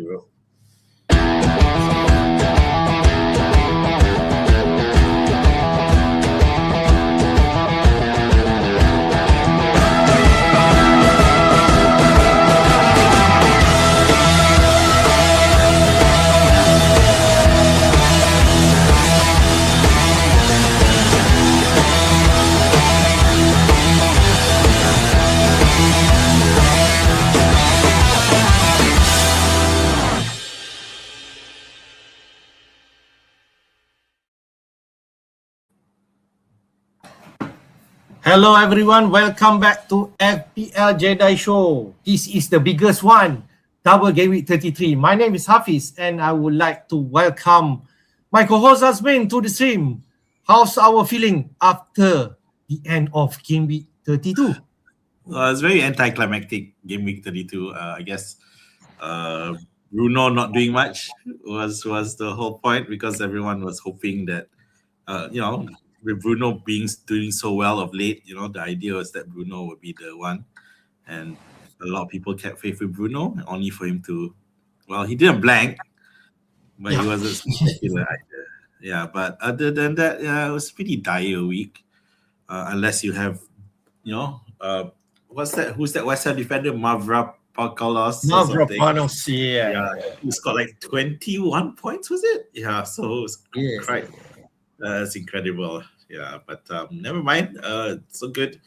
bro. Hello everyone, welcome back to FPL Jedi Show. This is the biggest one, Double Gameweek 33. My name is Hafiz and I would like to welcome my co-host Azmin to the stream. How's our feeling after the end of Game Week 32? It's very anticlimactic Game Week 32. I guess Bruno not doing much was the whole point, because everyone was hoping that with Bruno doing so well of late, the idea was that Bruno would be the one, and a lot of people kept faith with Bruno, only for him to, he didn't blank, but he wasn't spectacular either. Yeah, but other than that, it was a pretty dire week, unless you have, what's that? Who's that West Ham defender? Mavropanos. Mavropanos, yeah. He scored like 21 points, was it? Yeah, so it was quite. That's incredible. Yeah, but never mind. It's so good.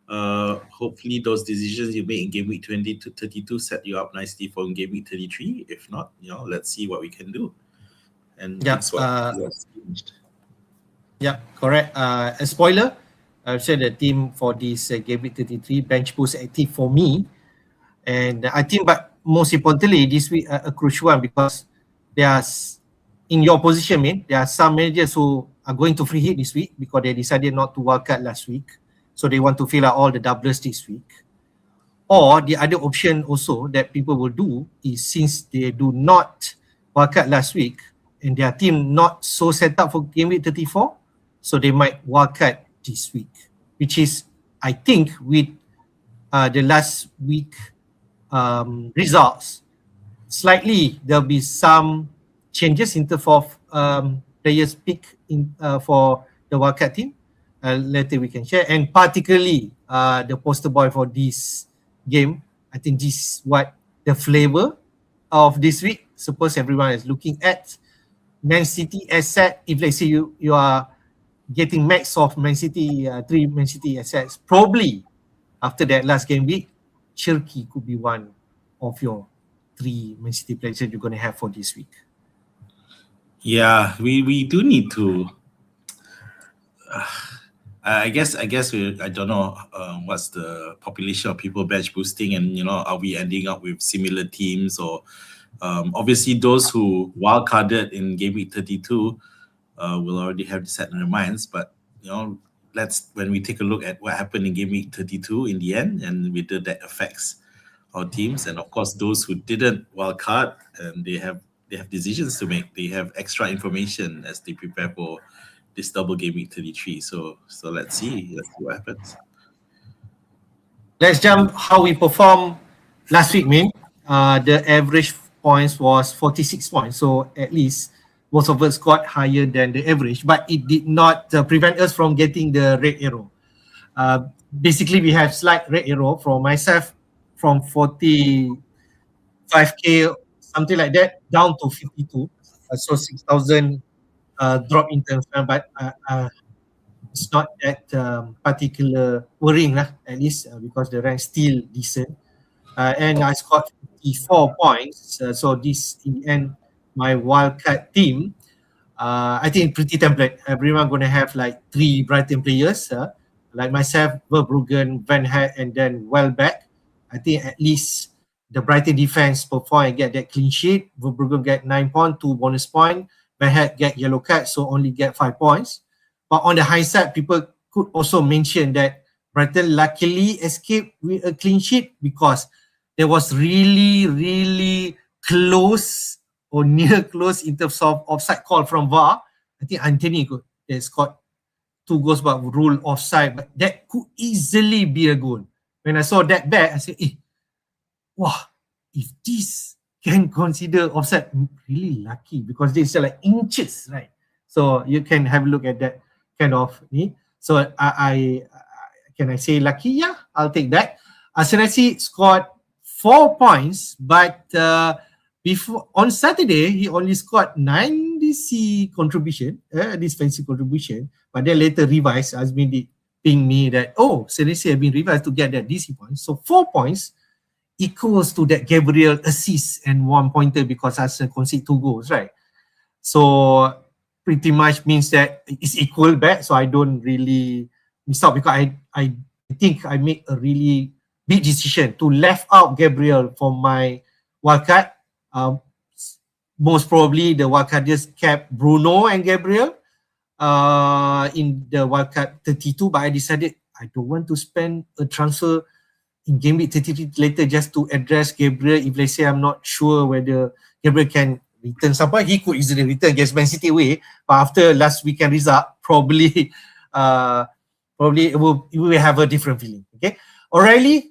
Hopefully those decisions you made in Game Week 20 to 32 set you up nicely for Game Week 33. If not, let's see what we can do. And that's what changed. Yeah, correct. A spoiler, I've said the team for this Game Week 33 bench boost active for me. And I think, but most importantly, this week a crucial one, because there's, in your position, man, there are some managers who are going to free hit this week because they decided not to wildcard last week. So they want to fill out all the doublers this week. Or the other option also that people will do is, since they do not wildcard last week and their team not so set up for Game Week 34, so they might wildcard this week, which is, I think, with the last week results, slightly there'll be some changes in terms of players pick in for the wildcard team. Later we can share, and particularly the poster boy for this game. I think this is what the flavor of this week. Suppose everyone is looking at Man City asset. If let's say you are getting max of Man City, 3 Man City assets, probably after that last game week, Cherki could be one of your 3 Man City players that you're going to have for this week. Yeah, we do need to. I guess I don't know what's the population of people bench boosting, and are we ending up with similar teams, or obviously those who wildcarded in Game Week 32 will already have this set in their minds. But when we take a look at what happened in Game Week 32 in the end, and whether that affects our teams, and of course those who didn't wildcard, and they have decisions to make. They have extra information as they prepare for this Double Game Week 33. So let's see what happens. Let's jump how we performed last week, man. The average points was 46 points. So at least most of us got higher than the average, but it did not prevent us from getting the red arrow. Basically, we have slight red arrow from myself from 45k, something like that, down to 52. So 6,000 drop in terms, but it's not that particular worrying, at least because the rank still decent. And I scored 54 points. So this, in the end, my wildcard team, I think pretty template. Everyone going to have like 3 Brighton players, like myself, Verbruggen, Van Hag, and then Welbeck. I think at least the Brighton defense perform and get that clean sheet. Verbruggen get 9 points, 2 bonus points. Van Hag get yellow card, so only get 5 points. But on the high side, people could also mention that Brighton luckily escaped with a clean sheet because there was really, really close or near close in terms of offside call from VAR. I think Anthony scored 2 goals but ruled offside, but that could easily be a goal. When I saw that back, I said, wow, if this can consider offside really lucky because they say like inches, right? So you can have a look at that kind of me. So I can I say lucky? Yeah, I'll take that. Senesi scored 4 points, but before on Saturday he only scored 9 DC contribution, defensive contribution, but then later revised. Azmin did ping me that Senesi have been revised to get that DC points. So 4 points equals to that Gabriel assist and 1 pointer because Arsenal conceded 2 goals, right? So pretty much means that it's equal back. So I don't really miss out because I think I make a really big decision to left out Gabriel for my wildcard. Most probably the wildcard just kept Bruno and Gabriel in the wildcard 32, but I decided I don't want to spend a transfer in game week 33 later just to address Gabriel. If let's say I'm not sure whether Gabriel can return somewhere, he could easily return against Man City away. But after last weekend result, probably it will have a different feeling. Okay, O'Reilly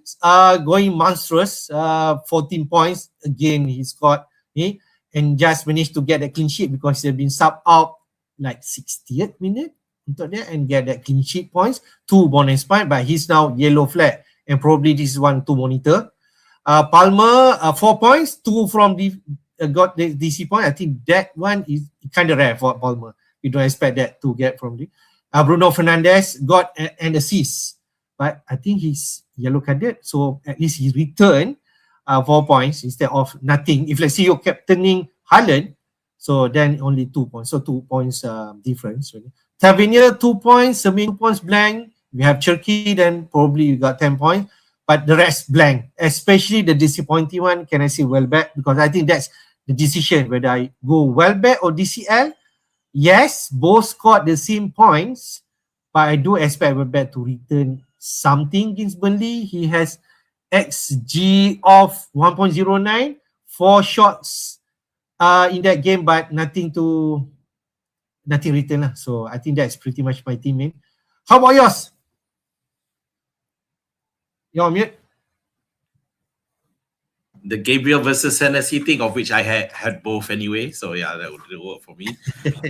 going monstrous, 14 points again. He scored and just managed to get a clean sheet because he's been subbed out like 60th minute untuk dia and get that clean sheet points, 2 bonus point, but he's now yellow flag. And probably this is one to monitor. Palmer, 4 points, 2 from got the DC point. I think that one is kind of rare for Palmer. You don't expect that to get from the Bruno Fernandes got an assist, but I think he's yellow carded, so at least he returned 4 points instead of nothing. If let's say you're captaining Haaland, so then only 2 points. So 2 points difference. Tavernier 2 points, Semin 2 points blank. We have Turkey, then probably you got 10 points, but the rest blank, especially the disappointing one. Can I say Welbeck? Because I think that's the decision whether I go Welbeck or DCL. Yes, both scored the same points, but I do expect Welbeck to return something against Burnley. He has XG of 1.09, 4 shots in that game, but nothing return. So I think that's pretty much my team, man. How about yours? You're on mute. The Gabriel versus Senesi thing, of which I had both anyway, so yeah, that would work for me.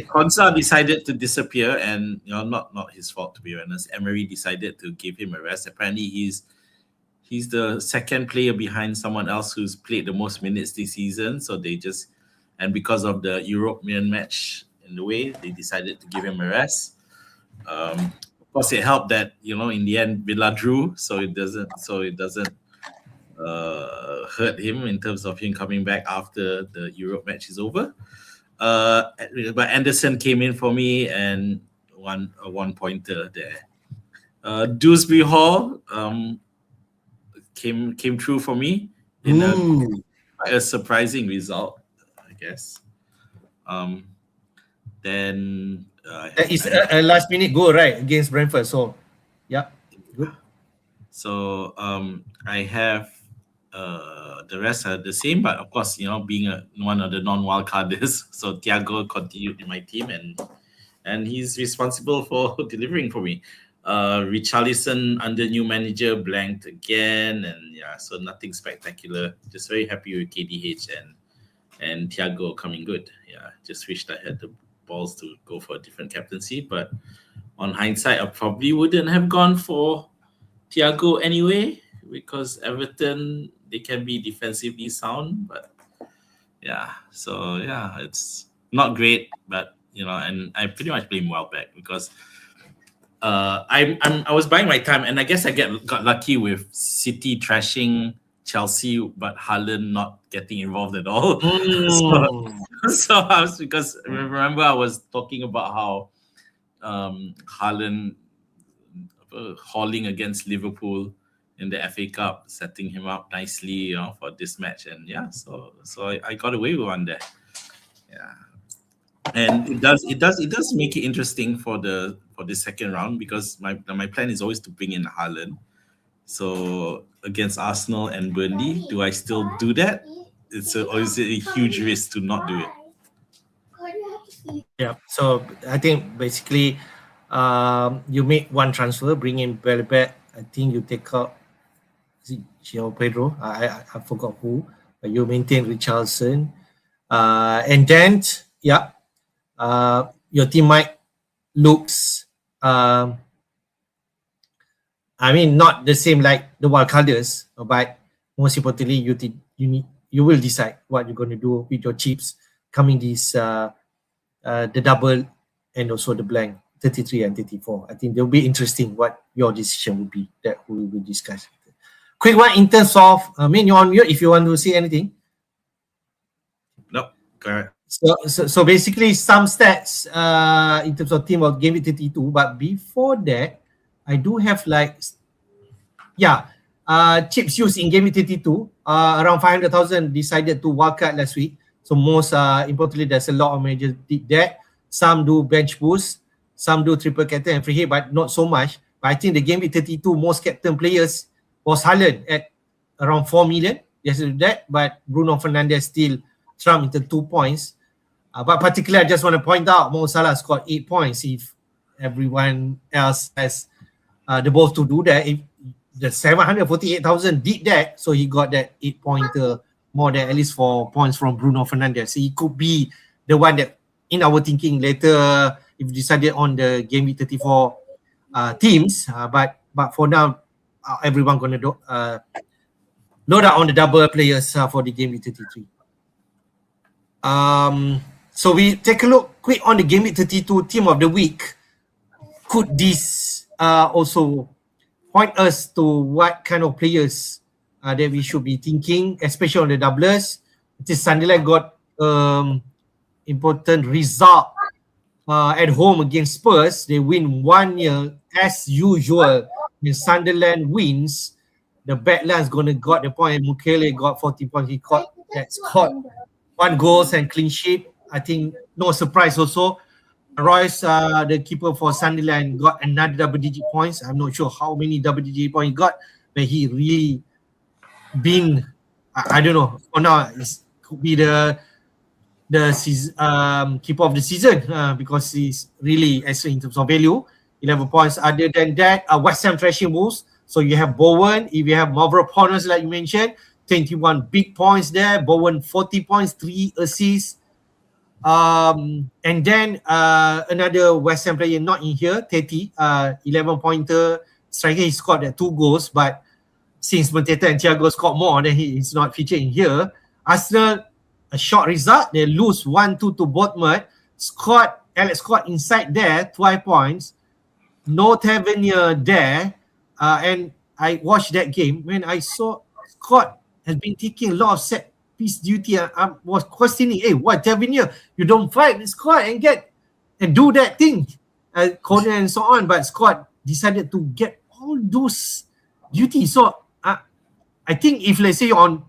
Konsa decided to disappear, and not his fault, to be honest. Emery decided to give him a rest. Apparently, he's the second player behind someone else who's played the most minutes this season. So and because of the European match in the way, they decided to give him a rest. Of course, it helped that in the end Villa drew, so it doesn't hurt him in terms of him coming back after the Europe match is over. But Anderson came in for me and a 1 pointer there. Dewsbury Hall came through for me in a surprising result, I guess. Then it's a last minute goal, right, against Brentford. So yeah, good. So I have the rest are the same, but of course, being one of the non-wildcarders, so Thiago continued in my team, and he's responsible for delivering for me. Richarlison under new manager blanked again, and yeah, so nothing spectacular. Just very happy with KDH and Thiago coming good. Yeah, just wished I had the balls to go for a different captaincy, but on hindsight, I probably wouldn't have gone for Thiago anyway, because Everton, they can be defensively sound, but yeah, so yeah, it's not great, but and I pretty much blame Welbeck because I was buying my time, and I guess I got lucky with City trashing Chelsea, but Haaland not getting involved at all. So I was, because remember I was talking about how Haaland hauling against Liverpool in the FA Cup, setting him up nicely, for this match, and yeah, so I got away with one there. Yeah, and it does make it interesting for the second round, because my plan is always to bring in Haaland. So against Arsenal and Burnley, do I still do that? Or is it a huge risk to not do it? Yeah, so I think basically you make one transfer, bring in Welbeck. I think you take out Gio Pedro. I forgot who. You maintain Richarlison. And then, your team might looks, I mean, not the same like the wildcarders, but most importantly, you will decide what you're going to do with your chips coming this the double and also the blank 33 and 34. I think they'll be interesting what your decision will be that we will discuss. Quick one in terms of you're on mute if you want to say anything. No, correct. So basically some stats in terms of team of game week 32, but before that, I do have chips used in game week 32, around 500,000 decided to wildcard last week. So most importantly, there's a lot of managers did that. Some do bench boost, some do triple captain and free hit, but not so much. But I think the game week 32 most captain players was Haaland at around 4 million. Yes, that, but Bruno Fernandes still trumped into 2 points. But particularly, I just want to point out Mo Salah scored 8 points. If everyone else has the balls to do that, if the 748,000 did that, so he got that 8-pointer more than at least 4 points from Bruno Fernandes. So he could be the one that, in our thinking later, if we decided on the game week 34 teams, but for now, everyone gonna load out on the double players for the game week 33. So we take a look quick on the game week 32 team of the week. Could this also point us to what kind of players that we should be thinking, especially on the doublers? This Sunderland got important result at home against Spurs. They win 1-0 as usual. When Sunderland wins, the Badlands gonna got the point. Mukele got 40 points. He scored 1 goal and clean sheet. I think no surprise also. Royce, the keeper for Sunderland, got another double-digit points. I'm not sure how many double-digit points he got, but he really been, I don't know. For now, it could be the keeper of the season because he's really excellent in terms of value. 11 points. Other than that, West Ham thrashing Wolves. So you have Bowen. If you have Mavropanos, like you mentioned, 21 big points there. Bowen 40 points, 3 assists. And then another West Ham player not in here, Teti, 11-pointer striker. He scored 2 goals, but since Mateta and Thiago scored more, then he is not featured in here. Arsenal, a short result. They lose 1-2 to Bournemouth. Alex Scott inside there, 12 points. No Tavernier there. And I watched that game. When I saw Scott has been taking a lot of set piece duty, I was questioning, hey, what Tavernier? You don't fight Scott and do that thing. Corner and so on. But Scott decided to get all those duties. So I think if let's say you're on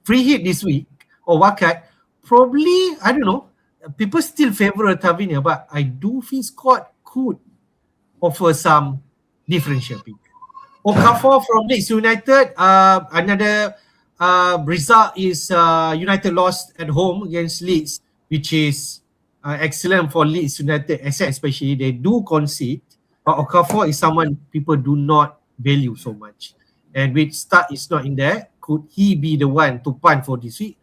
free hit this week or wildcard, probably, I don't know, people still favor Tavernier, but I do feel Scott could offer some differential pick. Okafor from Leeds United, another result is United lost at home against Leeds, which is excellent for Leeds United, especially they do concede, but Okafor is someone people do not value so much. And with Start is not in there, could he be the one to punt for this week?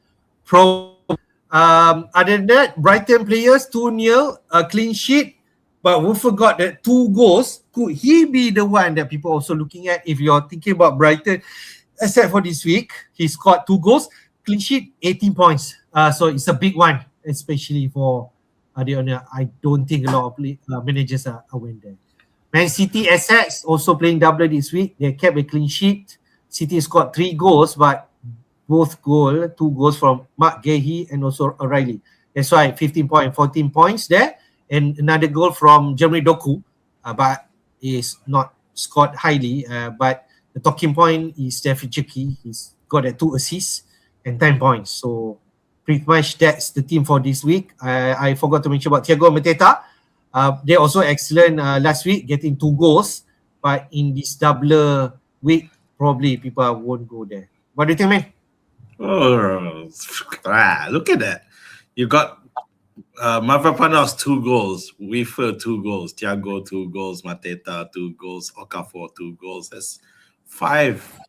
Other than that, Brighton players 2-0, a clean sheet, but we forgot that 2 goals. Could he be the one that people also looking at if you're thinking about Brighton? Except for this week, he scored 2 goals, clean sheet, 18 points. So it's a big one, especially for the owner. I don't think a lot of managers are went there. Man City Essex also playing double this week. They kept a clean sheet. City scored 3 goals, but 2 goals from Mark Gahey and also O'Reilly. That's why 15 points, 14 points there. And another goal from Jeremy Doku, but is not scored highly. But the talking point is Stephen Chicky. He's got 2 assists and 10 points. So pretty much that's the team for this week. I forgot to mention about Thiago Mateta. They also excellent last week, getting 2 goals. But in this double week, probably people won't go there. What do you think, man? Oh, look at that. You got Mavropanos 2 goals, Weaver 2 goals, Thiago 2 goals, Mateta 2 goals, Okafor 2 goals. That's 5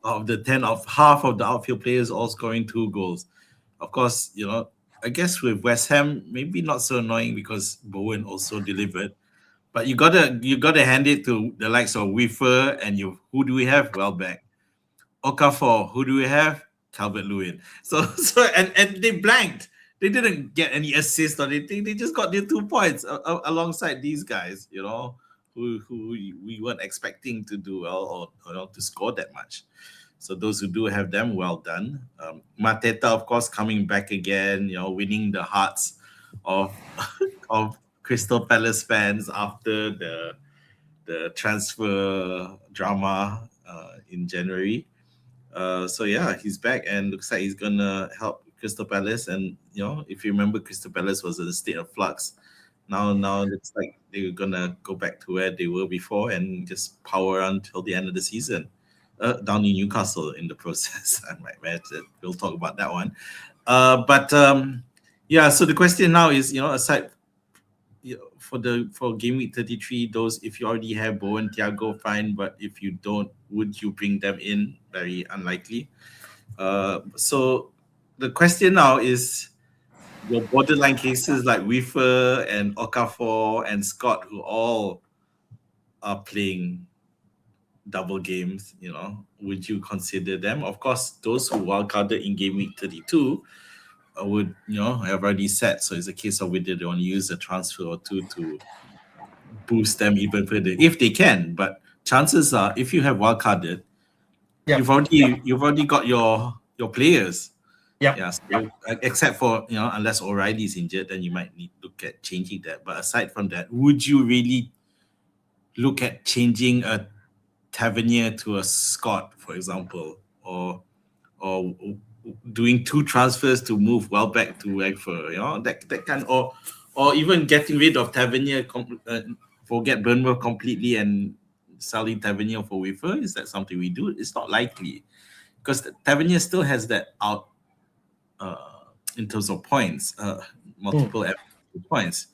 of the 10 of half of the outfield players all scoring 2 goals. Of course, I guess with West Ham, maybe not so annoying because Bowen also delivered. But you gotta hand it to the likes of Wiffer and who do we have? Welbeck. Okafor, who do we have? Calvert-Lewin. So and they blanked. They didn't get any assist or anything. They just got their 2 points alongside these guys, who we weren't expecting to do well or to score that much. So those who do have them, well done. Mateta, of course, coming back again, winning the hearts of of Crystal Palace fans after the transfer drama in January. So yeah, he's back and looks like he's gonna help Crystal Palace. And if you remember, Crystal Palace was in a state of flux. Now it looks like they're gonna go back to where they were before and just power on till the end of the season. Down in Newcastle in the process. I might imagine we'll talk about that one. Yeah. So the question now is, aside for game week 33, those if you already have Bowen, Thiago, fine. But if you don't, would you bring them in? Very unlikely. So the question now is your borderline cases like Wiffer and Okafor and Scott, who all are playing double games, would you consider them? Of course, those who wildcarded in game week 32 would, have already said. So it's a case of whether they want to use a transfer or two to boost them even further, if they can. But chances are, if you have wildcarded, you've already got your players. Yeah. So, except for unless O'Reilly is injured, then you might need to look at changing that. But aside from that, would you really look at changing a Tavernier to a Scott, for example, or doing 2 transfers to move Welbeck to Wegfer, that kind, or even getting rid of Tavernier, forget Bournemouth completely and selling Tavernier for Wegfer? Is that something we do? It's not likely because Tavernier still has that out in terms of points, multiple points,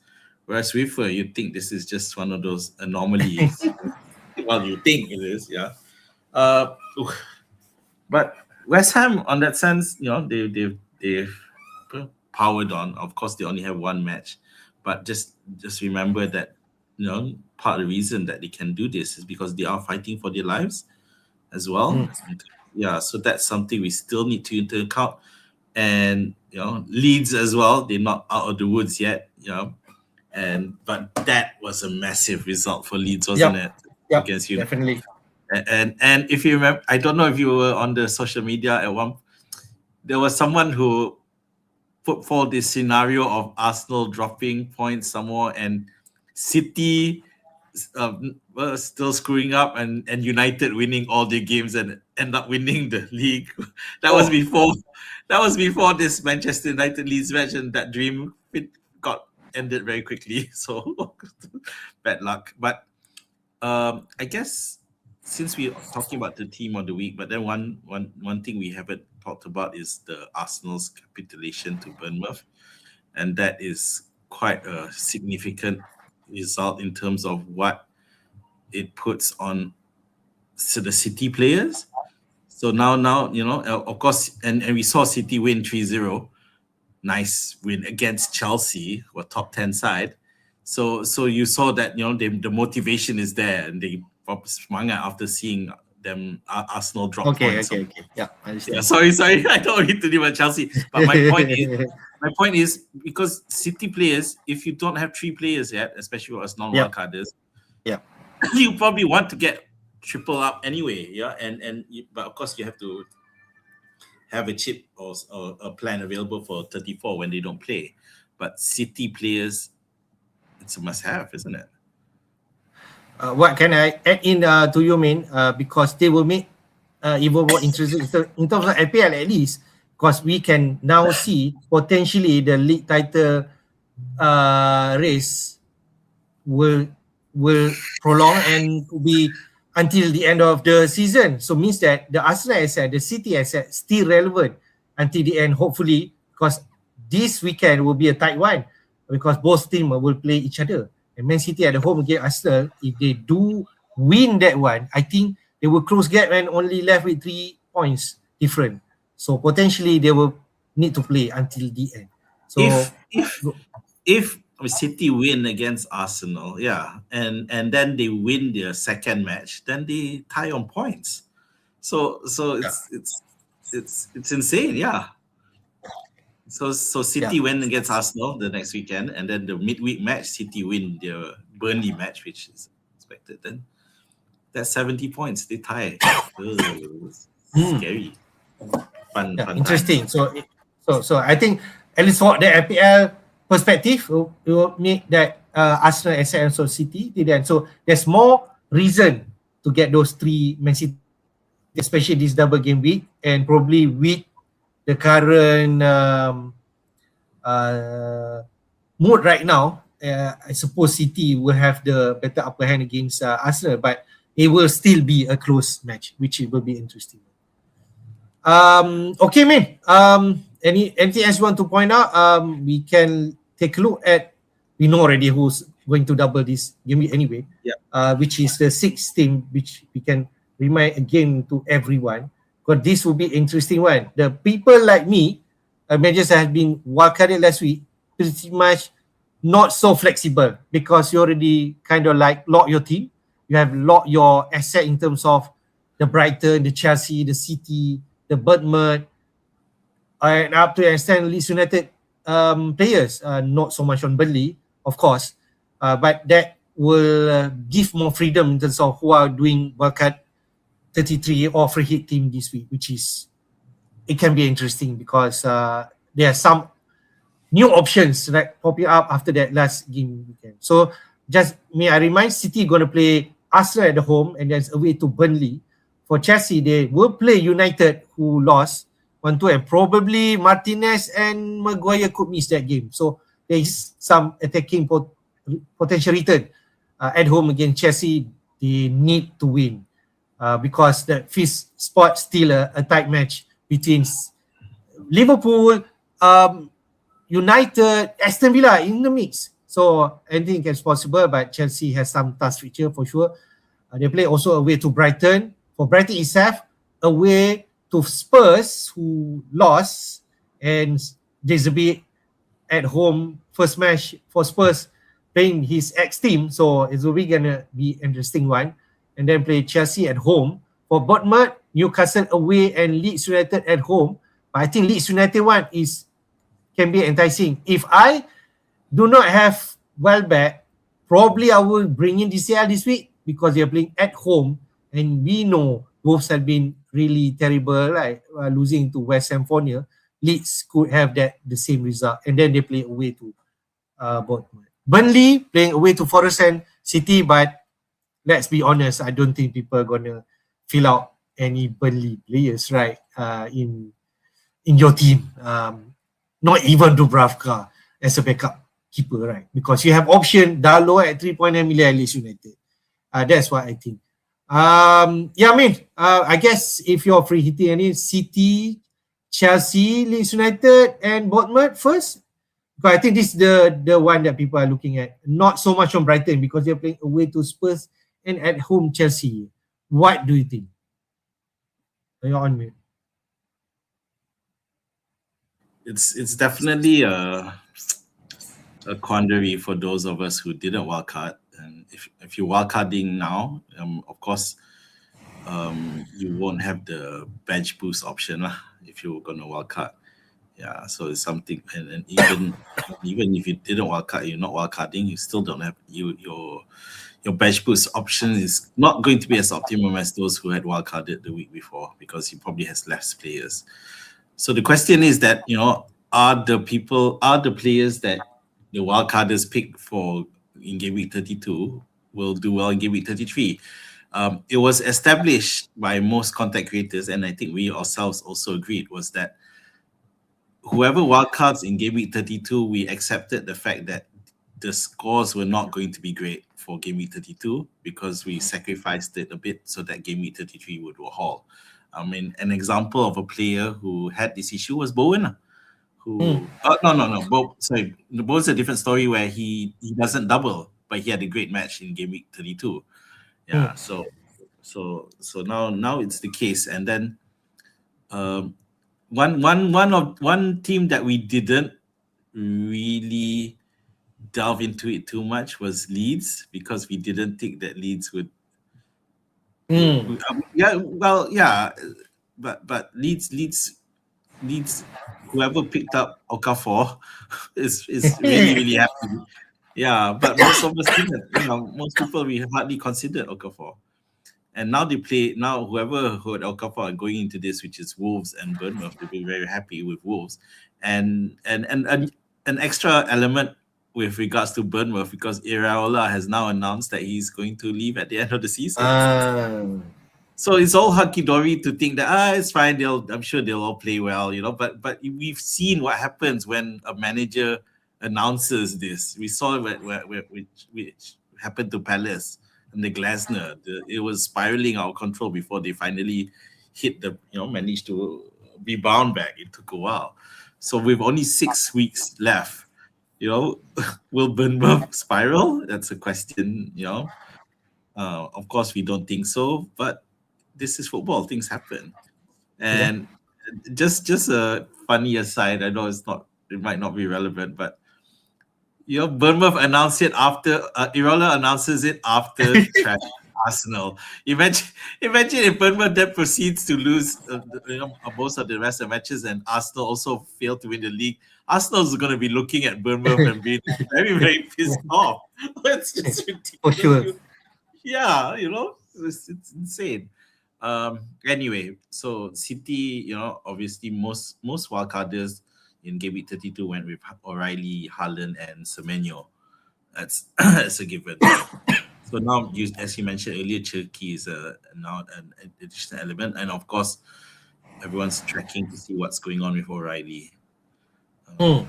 whereas Wegfer, you think this is just one of those anomalies. Well, you think it is, yeah. But West Ham, on that sense, they've powered on. Of course, they only have 1 match, but just remember that part of the reason that they can do this is because they are fighting for their lives as well. Yeah, so that's something we still need to take into account. And Leeds as well, they're not out of the woods yet. But that was a massive result for Leeds, wasn't it? Against you, definitely. And if you remember, I don't know if you were on the social media at one. There was someone who put forward this scenario of Arsenal dropping points somewhere and City still screwing up and United winning all their games and end up winning the league. That was before this Manchester United Leeds match, and that dream got ended very quickly. So bad luck. But I guess since we're talking about the team of the week, but then one thing we haven't talked about is the Arsenal's capitulation to Bournemouth, and that is quite a significant result in terms of what it puts on the City players. So now of course, and we saw City win 3-0, nice win against Chelsea, or top 10 side. So you saw that the motivation is there, and they sprung out after seeing them Arsenal drop points. Okay. Yeah, I understand. Yeah, sorry. I don't need to do about Chelsea. But my point is because City players, if you don't have 3 players yet, especially for us non-wildcarders, you probably want to get triple up anyway. Yeah, but of course you have to have a chip or a plan available for 34 when they don't play. But City players, it's a must-have, isn't it? What can I add in to you, Min? Because they will make even more interesting in terms of FPL at least, because we can now see potentially the league title race will prolong and be until the end of the season. So means that the Arsenal asset, the City asset, still relevant until the end, hopefully, because this weekend will be a tight one because both teams will play each other. And Man City at the home against Arsenal, if they do win that one, I think they will close gap and only left with points different. So potentially they will need to play until the end. So if City win against Arsenal, and then they win their second match, then they tie on points. So it's insane, yeah. So City win against Arsenal the next weekend, and then the midweek match, City win their Burnley match, which is expected. Then that's 70 points. They tie. Scary. Fun interesting. Time. So I think at least for the FPL perspective, we will make that Arsenal, and also City. So there's more reason to get those three Man City, especially this double game week, and probably with the current mood right now, I suppose City will have the better upper hand against Arsenal, but it will still be a close match, which it will be interesting. Okay, man. Anything else you want to point out? We can take a look at. We know already who's going to double this game week anyway. Which is the 6th team, which we can remind again to everyone, because this will be interesting one. The people like me, managers that have been wildcarded last week, pretty much not so flexible, because you already kind of like lock your team. You have locked your asset in terms of the Brighton, the Chelsea, the City, the Bournemouth, and up to an extent Leeds United players. Not so much on Burnley, of course, but that will give more freedom in terms of who are doing wildcard 33 or free hit team this week, which is, it can be interesting because there are some new options like popping up after that last game weekend. So just I remind, City going to play Arsenal at the home and then away to Burnley. For Chelsea, they will play United, who lost 1-2, and probably Martinez and Maguire could miss that game. So there is some attacking potential return at home against Chelsea. They need to win because the fifth spot still a tight match between Liverpool, United, Aston Villa in the mix. So anything is possible, but Chelsea has some tough feature for sure. They play also away to Brighton. For Brighton itself, away to Spurs, who lost, and Jezebel at home, first match for Spurs, playing his ex-team. So it's really going to be an interesting one. And then play Chelsea at home. For Bournemouth, Newcastle away, and Leeds United at home. But I think Leeds United one can be enticing. If I do not have Welbeck, probably I will bring in DCL this week because they are playing at home, and we know Wolves have been really terrible, like losing to West Ham 4-0. Leeds could have the same result, and then they play away to Bournemouth. Burnley playing away to Forest and City, but let's be honest, I don't think people are gonna fill out any Burnley players, right? In your team, not even Dubravka as a backup keeper, right? Because you have option Dalo at 3.9 million Leeds United. That's what I think. I guess if you're free hitting any City, Chelsea, Leeds United, and Bournemouth first, but I think this is the one that people are looking at. Not so much on Brighton because they're playing away to Spurs and at home Chelsea. What do you think? You're on mute. It's definitely a quandary for those of us who didn't wildcard. And if you're wildcarding now, of course, you won't have the bench boost option if you're gonna wildcard. Yeah, so it's something, and even if you didn't wildcard, you're not wildcarding, you still don't have your bench boost option is not going to be as optimum as those who had wildcarded the week before because he probably has less players. So the question is that, are the players that the wildcarders pick for in game week 32 will do well in game week 33? It was established by most content creators, and I think we ourselves also agreed, was that whoever wildcards in game week 32, we accepted the fact that the scores were not going to be great for game week 32 because we sacrificed it a bit so that game week 33 would haul. I mean, an example of a player who had this issue was Bowen, who Bowen's a different story where he doesn't double, but he had a great match in game week 32. Yeah, so now it's the case. And then one team that we didn't really delve into it too much was Leeds, because we didn't think that Leeds would. But Leeds, whoever picked up Okafor is really happy. Yeah, but most of us didn't. Most people, we hardly considered Okafor. And now whoever heard Okafor going into this, which is Wolves and Bournemouth, they'll be very happy with Wolves. And an extra element with regards to Bournemouth, because Iraola has now announced that he's going to leave at the end of the season. So it's all hunky-dory to think that it's fine. I'm sure they'll all play well, But we've seen what happens when a manager announces this. We saw which happened to Palace and the Glasner. It was spiraling out of control before they finally hit managed to rebound back. It took a while. So with only 6 weeks left, will Bournemouth spiral? That's a question, Of course, we don't think so, but this is football. Things happen. And just a funny aside, I know it might not be relevant, but Bournemouth announced it after Iraola announces it after Arsenal. Imagine if Bournemouth then proceeds to lose most of the rest of the matches, and Arsenal also fail to win the league. Arsenal's going to be looking at Bournemouth and being very, very pissed off. It's just ridiculous. For sure. Yeah, it's insane. Anyway, so City, obviously most wildcarders in game week 32 went with O'Reilly, Haaland, and Semenyo. That's a given. So now, as you mentioned earlier, Cherki is now an additional element, and of course, everyone's tracking to see what's going on with O'Reilly. Yeah.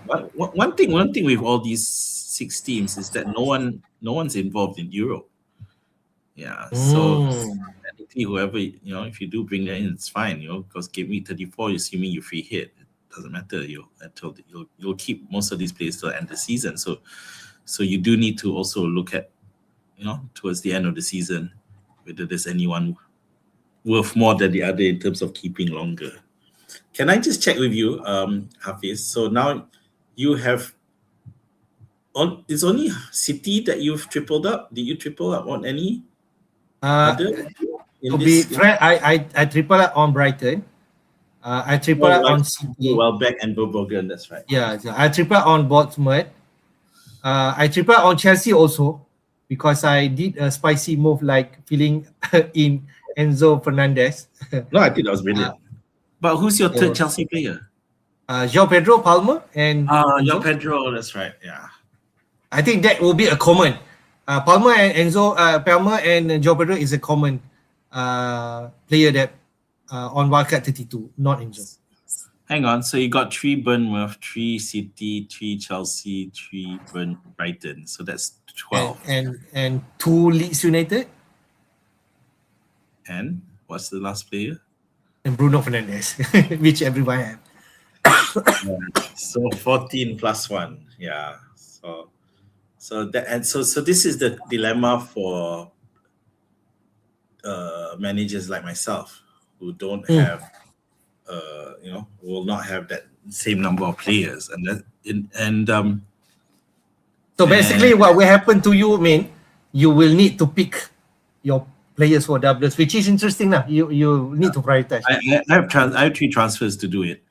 But one thing with all these 6 teams is that no one's involved in Europe. Yeah, so technically, whoever if you do bring that in, it's fine. Because game week 34, assuming you free hit, it doesn't matter. You'll keep most of these players till the end of the season. So you do need to also look at towards the end of the season whether there's anyone worth more than the other in terms of keeping longer. Can I just check with you, Hafiz? So now you have it's only City that you've tripled up. Did you triple up on any? To be frank, I triple up on Brighton. I triple up on City. Welbeck and Verbruggen, that's right. Yeah, so I triple up on Bournemouth. I triple up on Chelsea also, because I did a spicy move like filling in Enzo Fernandez. No, I think that was brilliant. But who's your third Chelsea player? João Pedro, Palmer, and João Pedro, that's right. Yeah. I think that will be a common. Palmer and Enzo, Palmer and João Pedro is a common player that on Wildcard 32, not Enzo. Hang on, so you got 3 Bournemouth, 3 City, 3 Chelsea, 3 Brighton. So that's 12. And 2 Leeds United. And what's the last player? And Bruno Fernandes, which everyone have. So 14 plus 1. Yeah. So this is the dilemma for managers like myself who don't have will not have that same number of players, so basically what will happen to you, you will need to pick your players for doubles, which is interesting now. You need to prioritize. I have 3 transfers to do it,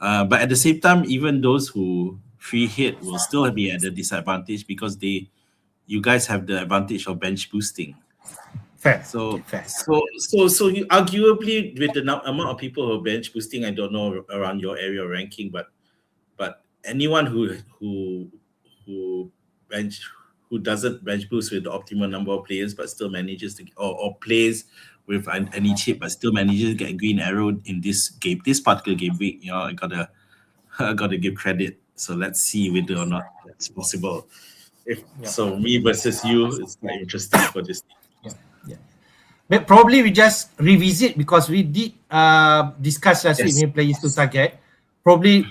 but at the same time, even those who free hit will still be at a disadvantage because you guys have the advantage of bench boosting. Fair. So you arguably, with the amount of people who are bench boosting, I don't know around your area ranking, but anyone who doesn't bench boost with the optimal number of players but still manages to or plays with any chip but still manages to get a green arrow in this particular game week, I gotta give credit. So let's see whether or not that's possible. So me versus you, it's quite interesting for this team. But probably we just revisit, because we did discuss last week many players to target. Probably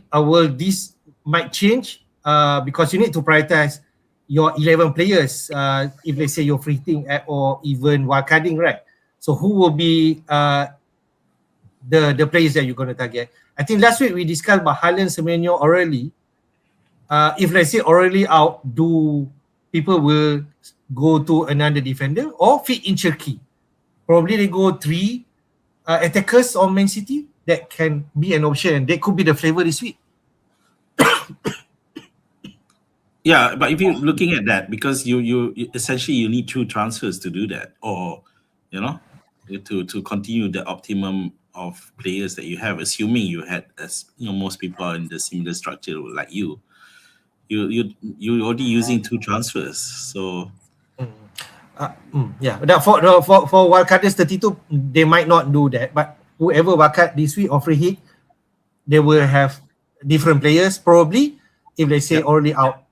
this might change because you need to prioritize your 11 players if let's say you're free hitting or even wildcarding, right? So who will be the players that you're going to target. I think last week we discussed about Haaland, Semenyo, O'Reilly. If let's say O'Reilly out, do people will go to another defender or fit in Cherki? Probably they go 3 attackers on Man City. That can be an option. That could be the flavor this week. Yeah, but if you're looking at that, because you essentially you need 2 transfers to do that, or to continue the optimum of players that you have, assuming you had, as most people are in the similar structure like you already using 2 transfers. So yeah, but for Wildcarders 32, they might not do that. But whoever wildcard this week or free hit, they will have different players probably. If they say already out.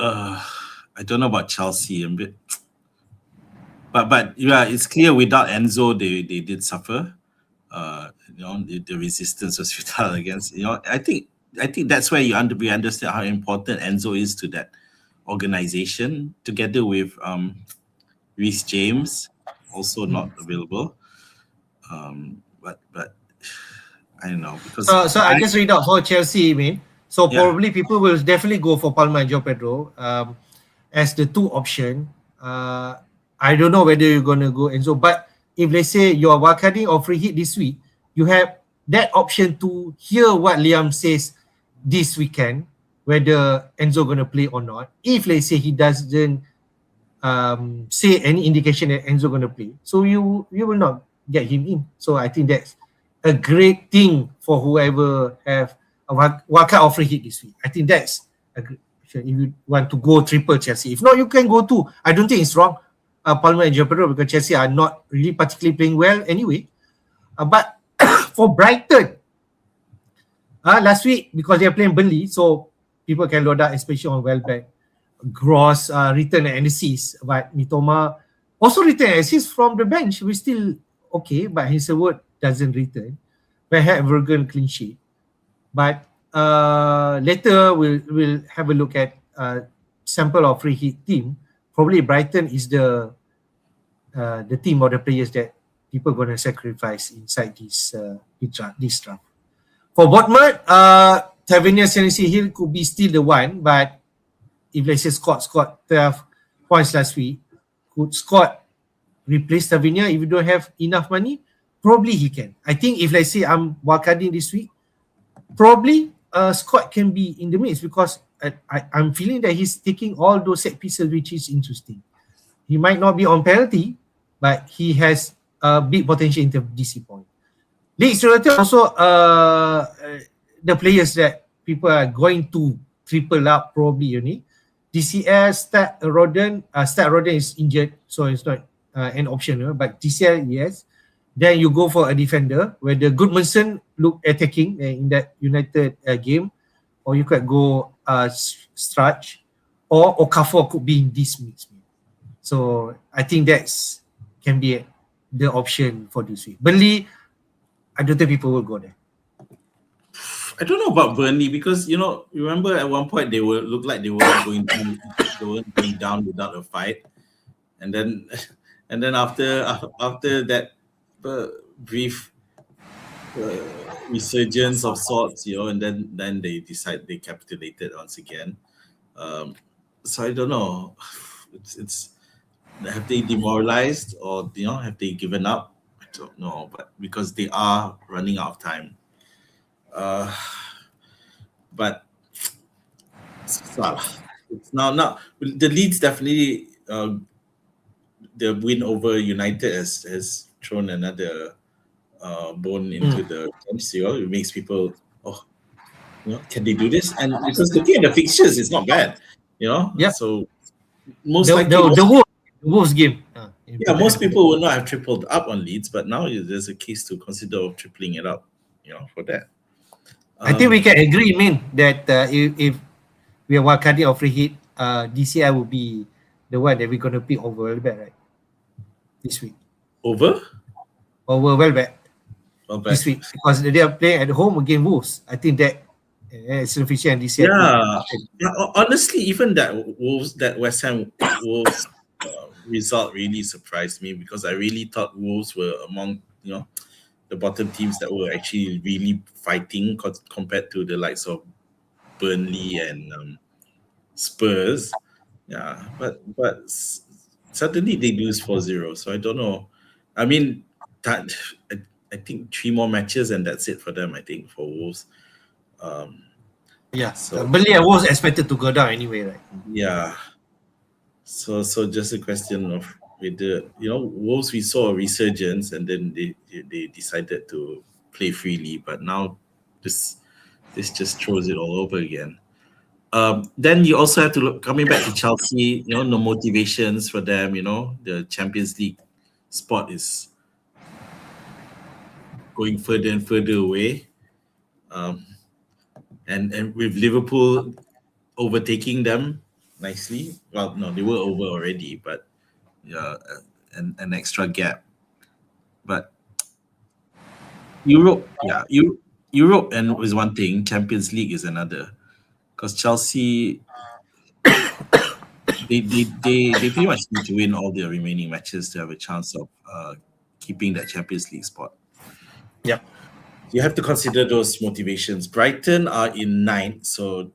I don't know about Chelsea a bit, but yeah, it's clear without Enzo they did suffer. The resistance was futile against. I think that's where we understand how important Enzo is to that organization, together with Reece James also not available. But I don't know, because so I just read out for Chelsea, So probably people will definitely go for Palma and João Pedro as the 2 option. I don't know whether you're gonna go Enzo, but if let's say you're wildcarding or free hit this week, you have that option to hear what Liam says this weekend, whether Enzo gonna play or not. If let's say he doesn't say any indication that Enzo gonna play, so you will not get him in. So I think that's a great thing for whoever have a wildcard or free hit this week. I think that's a great option if you want to go triple Chelsea. If not, you can go 2. I don't think it's wrong. Palmer and João Pedro, because Chelsea are not really particularly playing well anyway. But for Brighton, last week, because they're playing Burnley, so people can load out, especially on Welbeck. Gross return and assist, but Mitoma also return assist from the bench. We're still okay, but Hazelwood doesn't return. We have Vergen clean sheet. But later we'll have a look at sample of free hit team. Probably Brighton is the team or the players that people going to sacrifice inside this draft. For Bournemouth, Tavernier Senesi Hill could be still the one, but if let's say Scott scored 12 points last week, could Scott replace Tavernier if you don't have enough money? Probably he can. I think if let's say I'm wildcarding this week, probably Scott can be in the mix, because I'm feeling that he's taking all those set pieces, which is interesting. He might not be on penalty, but he has a big potential in terms of DC point. Leeds United also the players that people are going to triple up probably. DCL, Stad Rodden is injured, so it's not an option. But DCL, yes. Then you go for a defender, where the Goodmanson look attacking in that United game, or you could go Strach, or Okafor could be in this mix. So I think that's can be the option for this week. Burnley, I don't think people will go there. I don't know about Burnley, because remember at one point they looked like they weren't going down, without a fight, and then after that brief resurgence of sorts, and then they capitulated once again. So I don't know. It's have they demoralized, or have they given up? I don't know, but because they are running out of time. But it's now the Leeds definitely the win over United has thrown another bone into the camps. It makes people, can they do this? And because looking at the fixtures, it's not bad. Yeah. So most likely the Wolves game. Most people would not have tripled up on Leeds, but now there's a case to consider of tripling it up. For that. I think we can agree, that if we are wildcarding or free hit, DCI will be the one that we're going to pick over Welbeck, right? This week. Over Welbeck. This week, because they are playing at home against Wolves. I think that it's sufficient. DCI. Yeah. Honestly, even that West Ham Wolves result really surprised me, because I really thought Wolves were among the bottom teams that were actually really fighting compared to the likes of Burnley and Spurs. Yeah, but suddenly they lose 4-0. So I don't know. I mean, that I think 3 more matches and that's it for them. I think for Wolves. So Burnley was expected to go down anyway, right? yeah. So just a question of whether Wolves, we saw a resurgence and then they decided to play freely, but now this just throws it all over again. Then you also have to look coming back to Chelsea. No motivations for them. The Champions League spot is going further and further away, and with Liverpool overtaking them nicely. Well, no, they were over already, but yeah, an extra gap. But Europe, Europe and is one thing. Champions League is another. Because Chelsea, they pretty much need to win all their remaining matches to have a chance of keeping that Champions League spot. Yep. You have to consider those motivations. Brighton are in 9th, so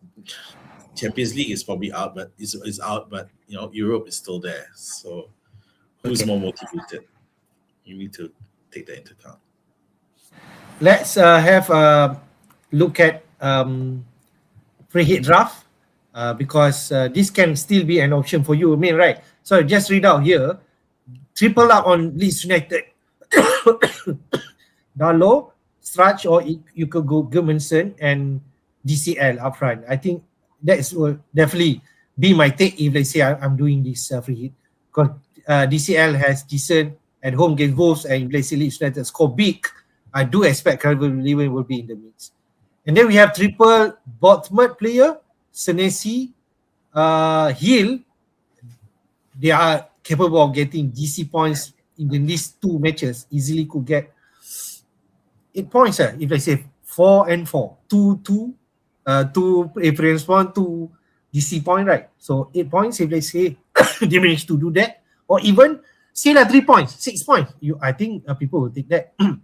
Champions League is probably out, but is out. But Europe is still there. So who's more motivated? You need to take that into account. Let's have a look at free hit draft because this can still be an option for you. I mean, right? So just read out here: triple up on Leeds United, Darlow, Strach, or you could go Gudmundsson and DCL up front. I think that will definitely be my take if let's say I'm doing this free hit, because DCL has decent at home against Wolves, and if let's say Leeds United score big, I do expect Calvin Lewin will be in the mix. And then we have triple Bournemouth player, Senesi, Hill. They are capable of getting DC points in these 2 matches. Easily could get 8 points. If I say 4 and 4, 2 experience point, 2 DC point, right? So 8 points if they say they manage to do that, or even still 3 points, 6 points. I think people will take that. And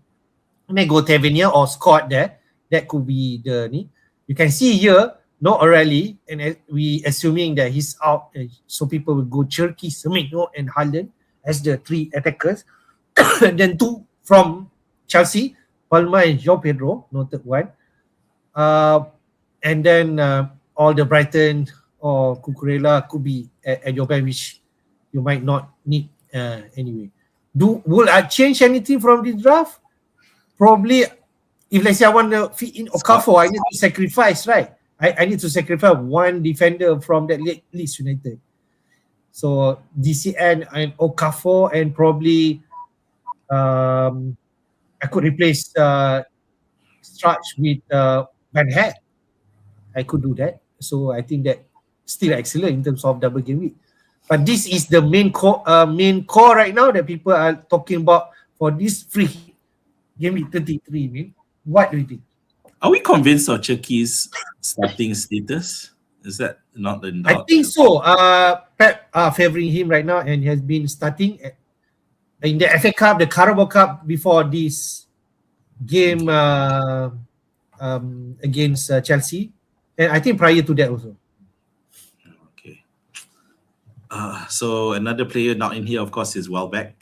then go Tavernier or Scott there. That could be the need. You can see here, no O'Reilly, and we assuming that he's out, so people will go Cherky, Semenyo, and Haaland as the 3 attackers. And then 2 from Chelsea, Palma and João Pedro, noted 1. And then all the Brighton or Cucurella could be at your bench, which you might not need anyway. Will I change anything from this draft? Probably, if let's say I want to fit in Okafor, I need to sacrifice, right? I need to sacrifice 1 defender from that Leeds United. So DCN and Okafor, and probably I could replace Strach with Van Hat. I could do that. So I think that still excellent in terms of double game week. But this is the main core right now that people are talking about for this free game week 33. Man. What do you think? Are we convinced of Cherky's starting status? Is that not the doubt? I think so. Pep are favoring him right now, and he has been starting in the FA Cup, the Carabao Cup before this game against Chelsea, and I think prior to that also. Okay. So another player not in here, of course, is Welbeck.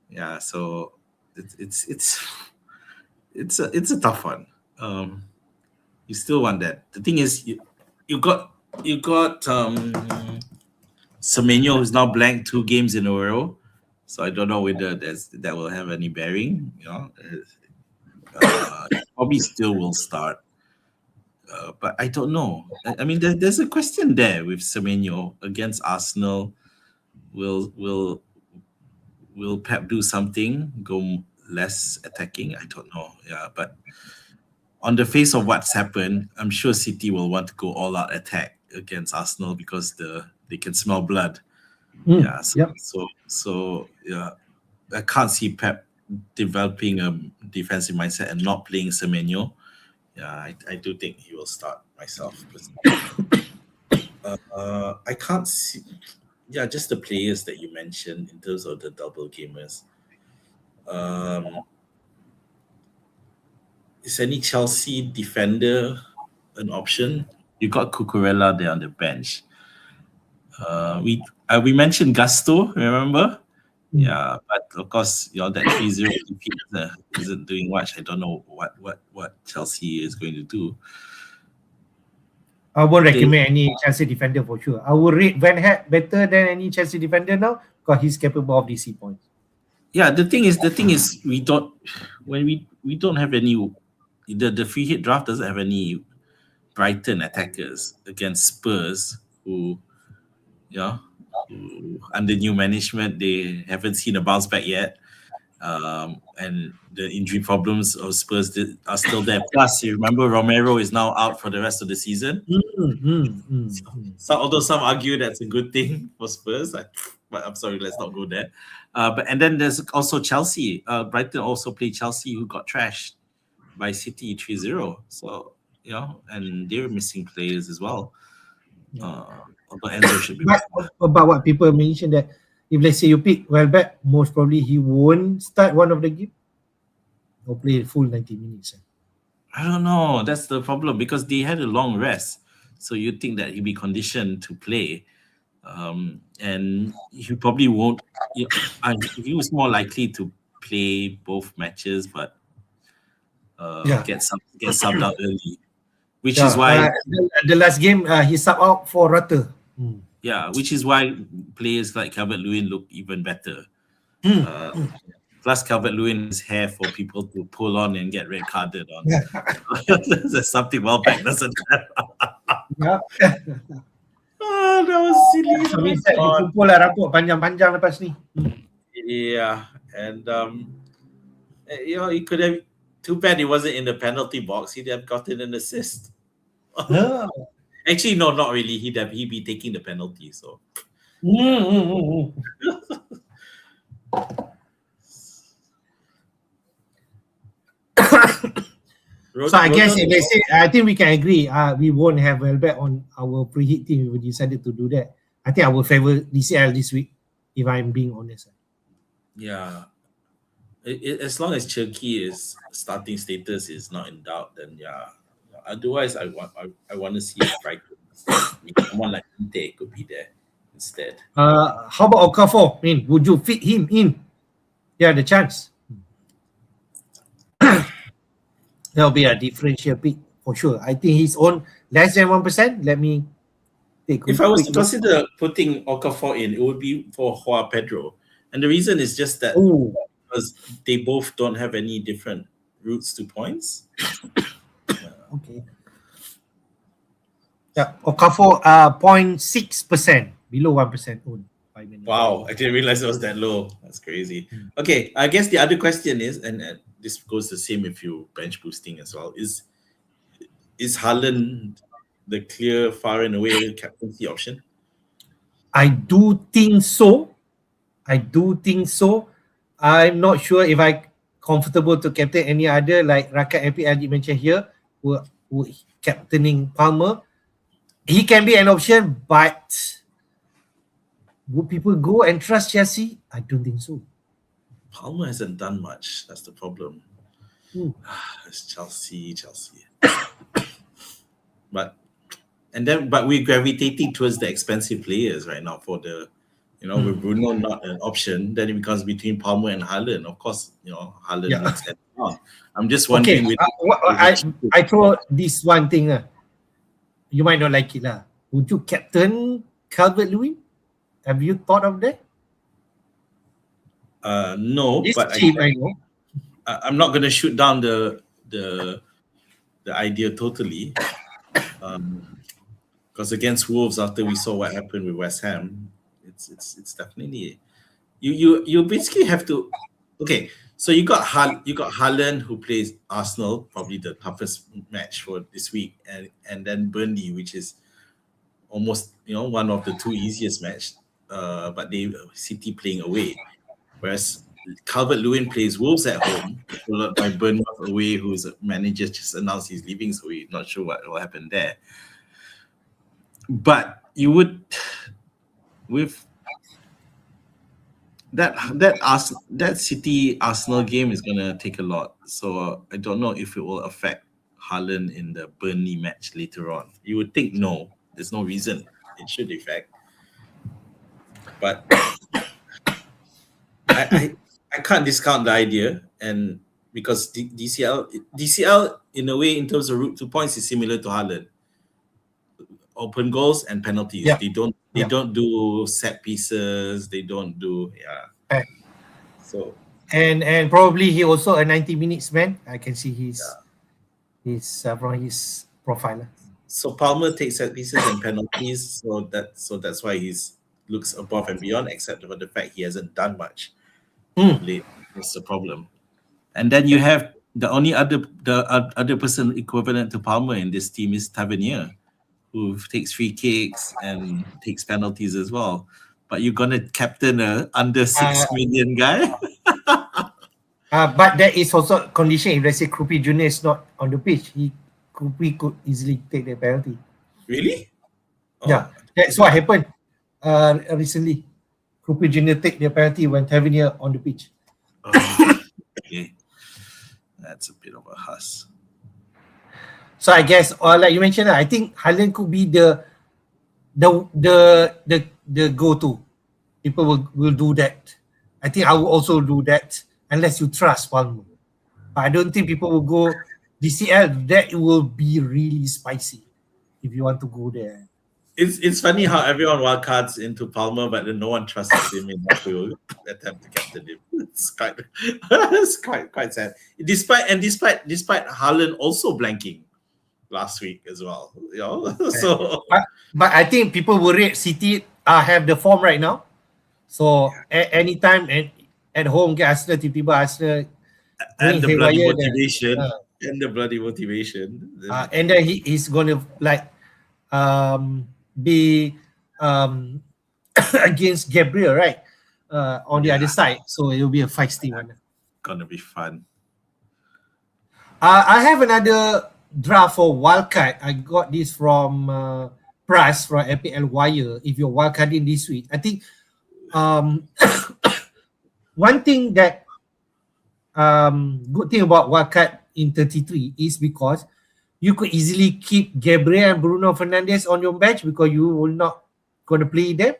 Yeah. So it's a tough one. You still want that. The thing is, you got Semenyo, who's now blank 2 games in a row. So I don't know whether that will have any bearing. Probably still will start, but I don't know. I mean, there's a question there with Semenyo against Arsenal. Will Pep do something? Go less attacking? I don't know. Yeah, but on the face of what's happened, I'm sure City will want to go all out attack against Arsenal because they can smell blood. Yeah. So yeah, I can't see Pep developing a defensive mindset and not playing Semenyo. Yeah, I do think he will start myself. I can't see. Yeah, just the players that you mentioned in terms of the double gamers. is any Chelsea defender an option? You got Cucurella there on the bench. We mentioned Gusto, remember? Yeah, but of course, that 3-0 defeat isn't doing much. I don't know what Chelsea is going to do. I won't recommend any Chelsea defender for sure. I will rate Van Hat better than any Chelsea defender now because he's capable of DC points. Yeah, the thing is, we don't have any. The free hit draft doesn't have any Brighton attackers against Spurs who under new management they haven't seen a bounce back yet, and the injury problems of Spurs are still there. Plus, you remember Romero is now out for the rest of the season. So although some argue that's a good thing for Spurs, but I'm sorry, let's not go there. And then there's also Chelsea. Brighton also played Chelsea, who got trashed by City 3-0. So and they're missing players as well. Although Enzo should be. About what people mentioned that if let's say you pick Welbeck, most probably he won't start one of the game or play full 90 minutes. I don't know. That's the problem because they had a long rest, so you'd think that he'd be conditioned to play, and he probably won't. He was more likely to play both matches, but get subbed out early, which is why the last game he subbed out for Rutter. Yeah, which is why players like Calvert-Lewin look even better. Plus, Calvert-Lewin is hair for people to pull on and get red carded on. There's something Welbeck doesn't have. Oh, that was silly. Kumpul lah rambut panjang-panjang lepas ni. Yeah, and he could have. Too bad he wasn't in the penalty box. He'd have gotten an assist. Actually, no, not really. He'd be taking the penalty. So. So I guess if they say, I think we can agree. We won't have Welbeck on our preheat team if we decided to do that. I think I will favor DCL this week, if I'm being honest. Yeah. As long as Cherky starting status is not in doubt, then yeah. Otherwise, I want to see Brighton. Someone like Inte could be there instead. How about Okafor? I mean, would you fit him in? Yeah, the chance. There'll be a differential pick for sure. I think he's on less than 1%. Let me take. If I was to consider putting Okafor in, it would be for Joao Pedro, and the reason is just that because they both don't have any different routes to points. Okay. Yeah, Okafor 0.6%, below 1% own. Wow, I didn't realize it was that low. That's crazy. Okay, I guess the other question is, and this goes the same if you bench boosting as well, is Haaland the clear far and away captaincy option? I do think so. I'm not sure if I'm comfortable to captain any other, like Rakat FPL mentioned here, who captaining Palmer. He can be an option, but would people go and trust Chelsea? I don't think so. Palmer hasn't done much. That's the problem. It's Chelsea. But we're gravitating towards the expensive players right now for the, with Bruno not an option, then it becomes between Palmer and Haaland. Of course, Haaland needs that on. I'm just wondering. Okay, I throw this one thing. You might not like it. Would you captain Calvert-Lewin? Have you thought of that? No, it's but cheap, I know. I'm not going to shoot down the idea totally. Because against Wolves, after we saw what happened with West Ham, it's definitely you basically have to. Okay, so you got Haaland who plays Arsenal, probably the toughest match for this week, and then Burnley, which is almost one of the two easiest matches. But City playing away, whereas Calvert-Lewin plays Wolves at home, followed by Bournemouth away, whose manager just announced he's leaving, so we're not sure what will happen there. But you would, with that City Arsenal game is gonna take a lot. So I don't know if it will affect Haaland in the Burnley match later on. You would think no. There's no reason it should affect. But I can't discount the idea, and because DCL in a way in terms of route to points is similar to Haaland. Open goals and penalties. Yeah. They don't do set pieces. They don't do Right. So And probably he also a 90 minutes man. I can see his from his profile. So Palmer takes set pieces and penalties. So that's why he's looks above and beyond, except for the fact he hasn't done much late. That's the problem. And then you have the other person equivalent to Palmer in this team is Tavernier, who takes free kicks and takes penalties as well. But you're gonna captain a under 6 million guy. But that is also condition. If let's say Krupi Jr. is not on the pitch, Krupi could easily take the penalty. Really? Oh. Yeah, that's what happened recently. Krupi Jr. take the penalty when Tavernier on the pitch. Okay. That's a bit of a huss. So I guess, like you mentioned, I think Haaland could be the go-to. People will do that. I think I will also do that unless you trust Palmer. But I don't think people will go DCL. That will be really spicy if you want to go there. It's funny how everyone wildcards into Palmer, but then no one trusts him enough to attempt to captain him. It's quite sad. Despite Haaland also blanking last week as well, you know. So, but I think people will rate City have the form right now. So anytime at home, get Arsenal, tiba-tiba Arsenal, and the bloody motivation, and then he's gonna like be against Gabriel, right? On the other side, so it will be a feisty one. Gonna be fun. I have another draft for Wildcard. I got this from Price from FPL Wire. If you're wildcarding this week, I think one thing that good thing about Wildcard in 33 is because you could easily keep Gabriel and Bruno Fernandes on your bench because you will not going to play them,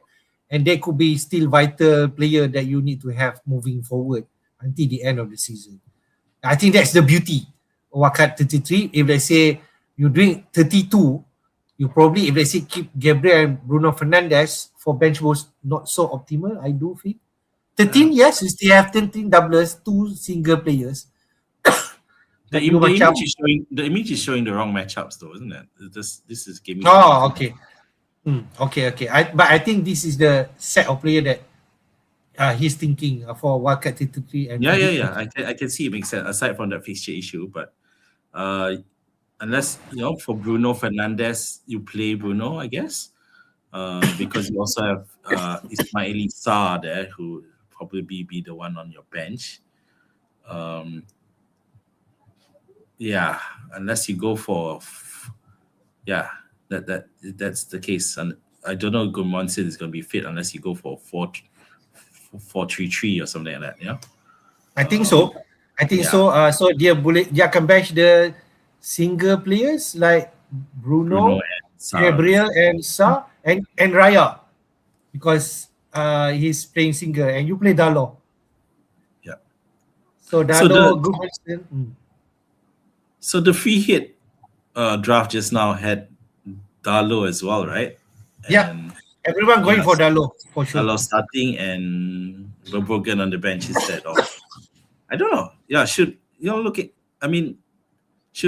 and they could be still vital player that you need to have moving forward until the end of the season. I think that's the beauty of Wildcard 33. If let's say you're doing 32, you probably, if let's say keep Gabriel and Bruno Fernandes for bench boost, not so optimal, I do feel. 13, yes, you still have 13 doublers, 2 single players. The image is showing the wrong matchups, though, isn't it? This is gaming. Oh, okay. Okay. But I think this is the set of player that he's thinking for Wildcard 33. And yeah. I can see it makes sense aside from that fixture issue, but unless for Bruno Fernandes, you play Bruno, I guess, because you also have Ismaili Sarr there, who probably be the one on your bench. Yeah, unless you go for that's the case. And I don't know Goodmanson is going to be fit unless you go for 4-3-3 or something like that. Yeah, I think so. So dia akan bench the single players like Bruno Gabriel and Sarr and Raya because he's playing single and you play Dalot. Yeah. So Dalot, Goodmanson. So the free hit draft just now had Dalot as well, right? Yeah, everyone going for Dalot for sure. Dalot starting and Verbruggen on the bench instead of. I don't know. Yeah, should should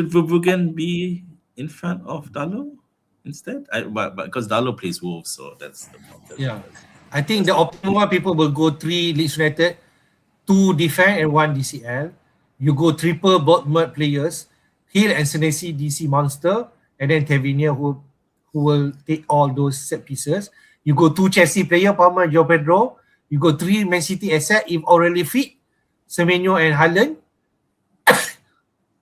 Verbruggen be in front of Dalot instead? But because Dalot plays Wolves, so that's the problem. Yeah, I think the optimal people will go 3 Leeds United, 2 defense and 1 DCL. You go triple Bournemouth players. Hill and Senesi DC monster, and then Tavernier who will take all those set pieces. You go 2 Chelsea player, Palmer, Joe Pedro. You go 3 Man City asset if already fit, Semenyo and Haaland.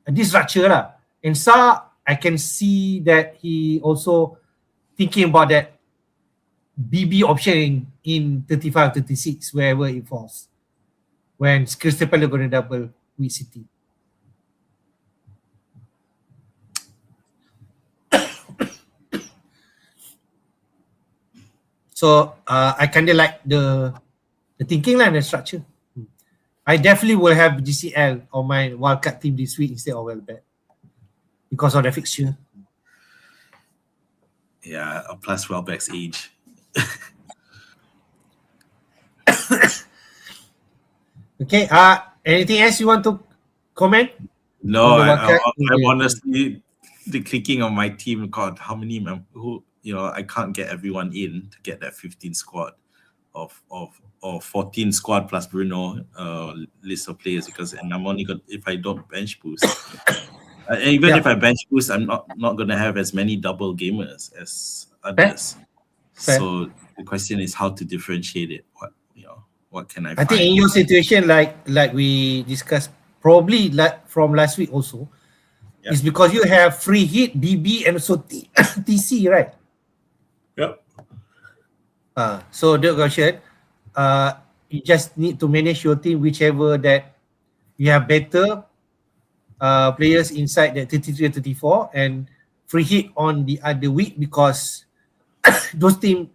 This structure lah. And Sarr, I can see that he also thinking about that BB option in 35, 36, wherever it falls. When Crystal Palace going to double with City. So I kind of like the thinking and the structure. I definitely will have GCL on my wildcard team this week instead of Welbeck because of the fixture. Yeah, plus Welbeck's age. Okay. Anything else you want to comment? No, On the wildcard? I'm honestly clicking on my team. God, how many I can't get everyone in to get that 15 squad of 14 squad plus Bruno list of players, because and I'm only got if I don't bench boost. Even if I bench boost, I'm not gonna have as many double gamers as others. Fair. So the question is how to differentiate it. What can I find? I think in your situation, like we discussed probably like from last week also, is because you have free hit, BB, and also TC, right? Yep. So the question, you just need to manage your team whichever that you have better players inside the 33 or 34 and free hit on the other week, because those players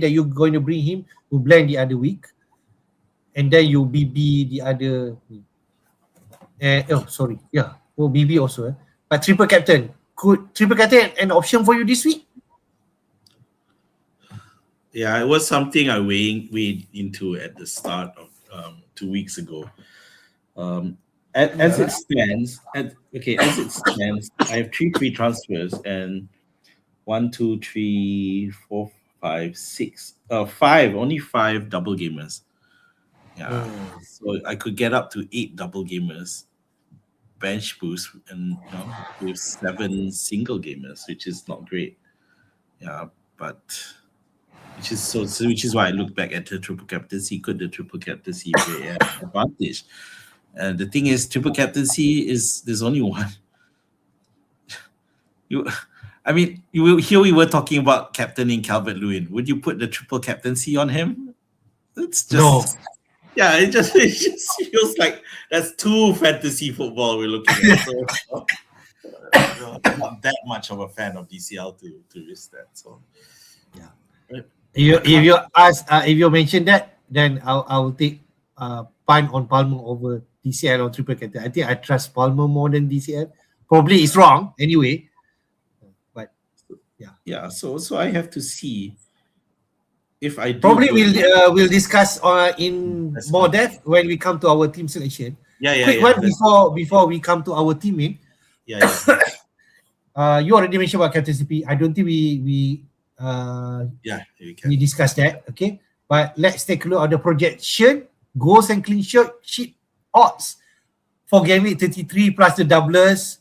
that you're going to bring him will blend the other week, and then you BB the other. BB also. But triple captain, could triple captain an option for you this week? Yeah, it was something I weighed into at the start of 2 weeks ago. As it stands, I have 3 free transfers and 1, 2, 3, 4, 5, 6, 5, only 5 double gamers. Yeah, so I could get up to 8 double gamers, bench boost, and with 7 single gamers, which is not great. Yeah, but which is why I look back at the triple captaincy. Could the triple captaincy be an advantage? And the thing is, triple captaincy there's only one. Here we were talking about captaining Calvert-Lewin. Would you put the triple captaincy on him? It's just no. Yeah, it just feels like that's too fantasy football we're looking at. So I'm not that much of a fan of DCL to risk that. So yeah. If you mention that, then I'll take punt on Palmer over DCL on triple captain. I think I trust Palmer more than DCL. Probably it's wrong anyway. But yeah. So I have to see if I do. Probably we'll discuss in more depth when we come to our team selection. Quick one before we come to our teaming. You already mentioned about captain CP. I don't think we discussed that. Okay, but let's take a look at the projection, goals and clean sheet odds for Gameweek 33 plus the doublers.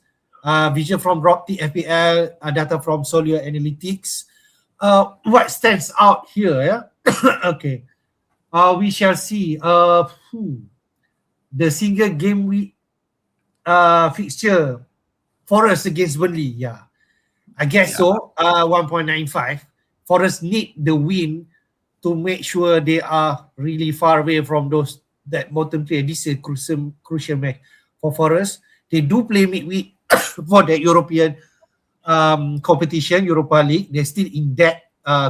Vision from robtFPL, data from Solio Analytics. What stands out here? Yeah. Okay. We shall see. The single game week fixture Forest against Burnley. Yeah, I guess so. 1.95. Forest need the win to make sure they are really far away from that bottom tier. This is a crucial match for Forest. They do play midweek for the European competition, Europa League. They're still in that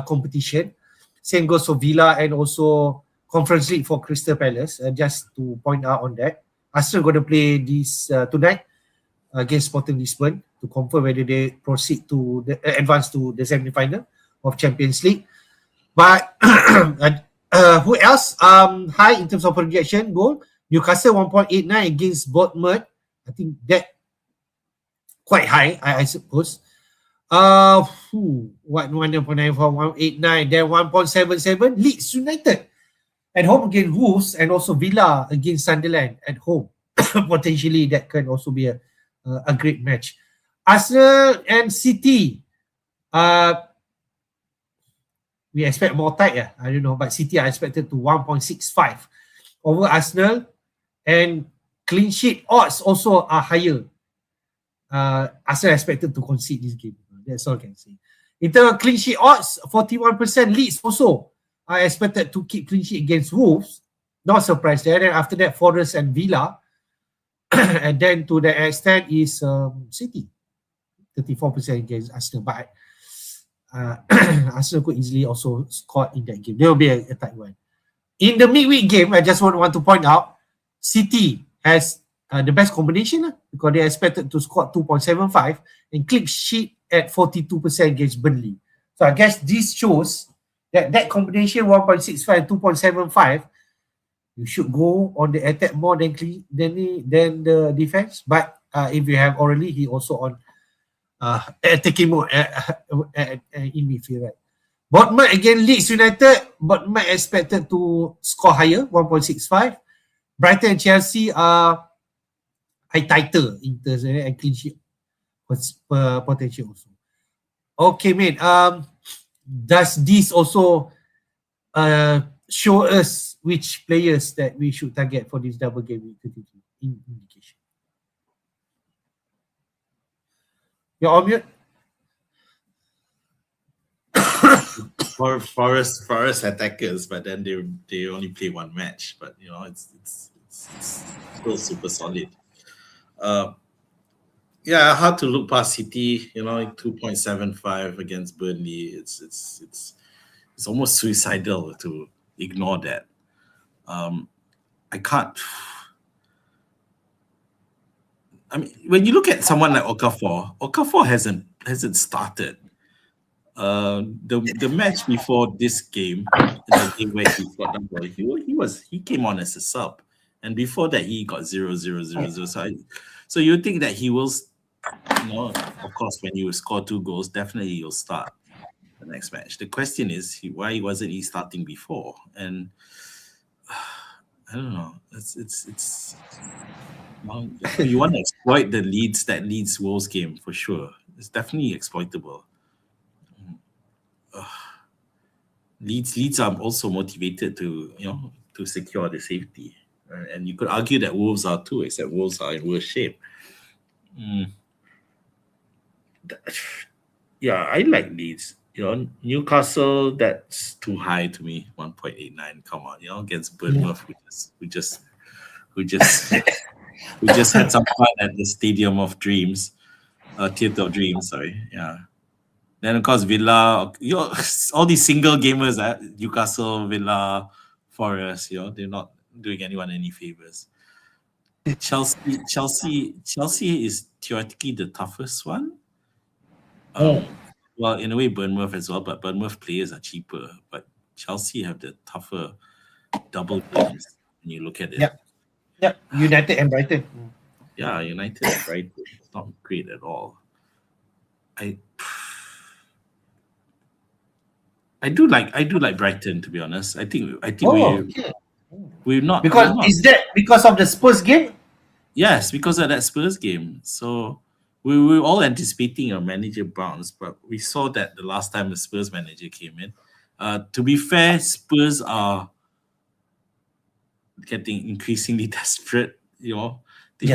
competition. Same goes for Villa and also Conference League for Crystal Palace. Just to point out on that, Arsenal going to play this tonight against Sporting Lisbon to confirm whether they proceed to advance to the semi-final of Champions League. But who else? High in terms of projection goal. Newcastle 1.89 against Bournemouth. I think that quite high, I suppose. What 1.94, 1.89, then 1.77. Leeds United at home against Wolves, and also Villa against Sunderland at home. Potentially that can also be a great match. Arsenal and City. We expect more tight. I don't know, but City are expected to 1.65 over Arsenal, and clean sheet odds also are higher. Arsenal expected to concede this game. That's all I can say. In terms of clean sheet odds, 41%. Leeds also are expected to keep clean sheet against Wolves. Not surprised there. Then after that, Forest and Villa. And then to the extent is City. 34% against Arsenal. But Arsenal could easily also score in that game. There will be a tight one. In the midweek game, I just want to point out, City has the best combination because they are expected to score 2.75 and clean sheet at 42% against Burnley. So I guess this shows that combination 1.65, 2.75, you should go on the attack more than the defense. But if you have O'Reilly, he also on attacking mode in midfield, right? Bournemouth again, Leeds United. Bournemouth expected to score higher, 1.65. Brighton and Chelsea are tighter in terms of and clean sheet potential also. Okay, mate. Does this also show us which players that we should target for this double game week indication? You're on mute. Forest attackers, but then they only play one match. But you know, it's still super solid. Yeah, hard to look past City. You know, 2.75 against Burnley. It's almost suicidal to ignore that. I can't. I mean, when you look at someone like Okafor hasn't started. The match before this game, the game where he got double, he came on as a sub, and before that he got 0-0-0-0. So you think that he will, you know, of course, when you score 2 goals, definitely you'll start the next match. The question is, why wasn't he starting before? And I don't know. It's well, you want to exploit the Leeds Wolves game for sure. It's definitely exploitable. Leeds are also motivated to secure the safety, and you could argue that Wolves are too, except Wolves are in worse shape. Yeah, I like Leeds. You know, Newcastle, that's too high to me. 1.89. Come on, you know, against Bournemouth, we just had some fun at the Stadium of Dreams, Theatre of Dreams. Sorry, yeah. Then of course Villa, all these single gamers at Newcastle, Villa, Forest, they're not doing anyone any favors. Chelsea is theoretically the toughest one. Well, in a way, Bournemouth as well, but Bournemouth players are cheaper. But Chelsea have the tougher double games when you look at it. Yep. United and Brighton. Yeah, United and Brighton. It's not great at all. I do like Brighton, to be honest. I think we're not is that because of the Spurs game? Yes, because of that Spurs game. So we were all anticipating a manager bounce, but we saw that the last time the Spurs manager came in. To be fair, Spurs are getting increasingly desperate. They're in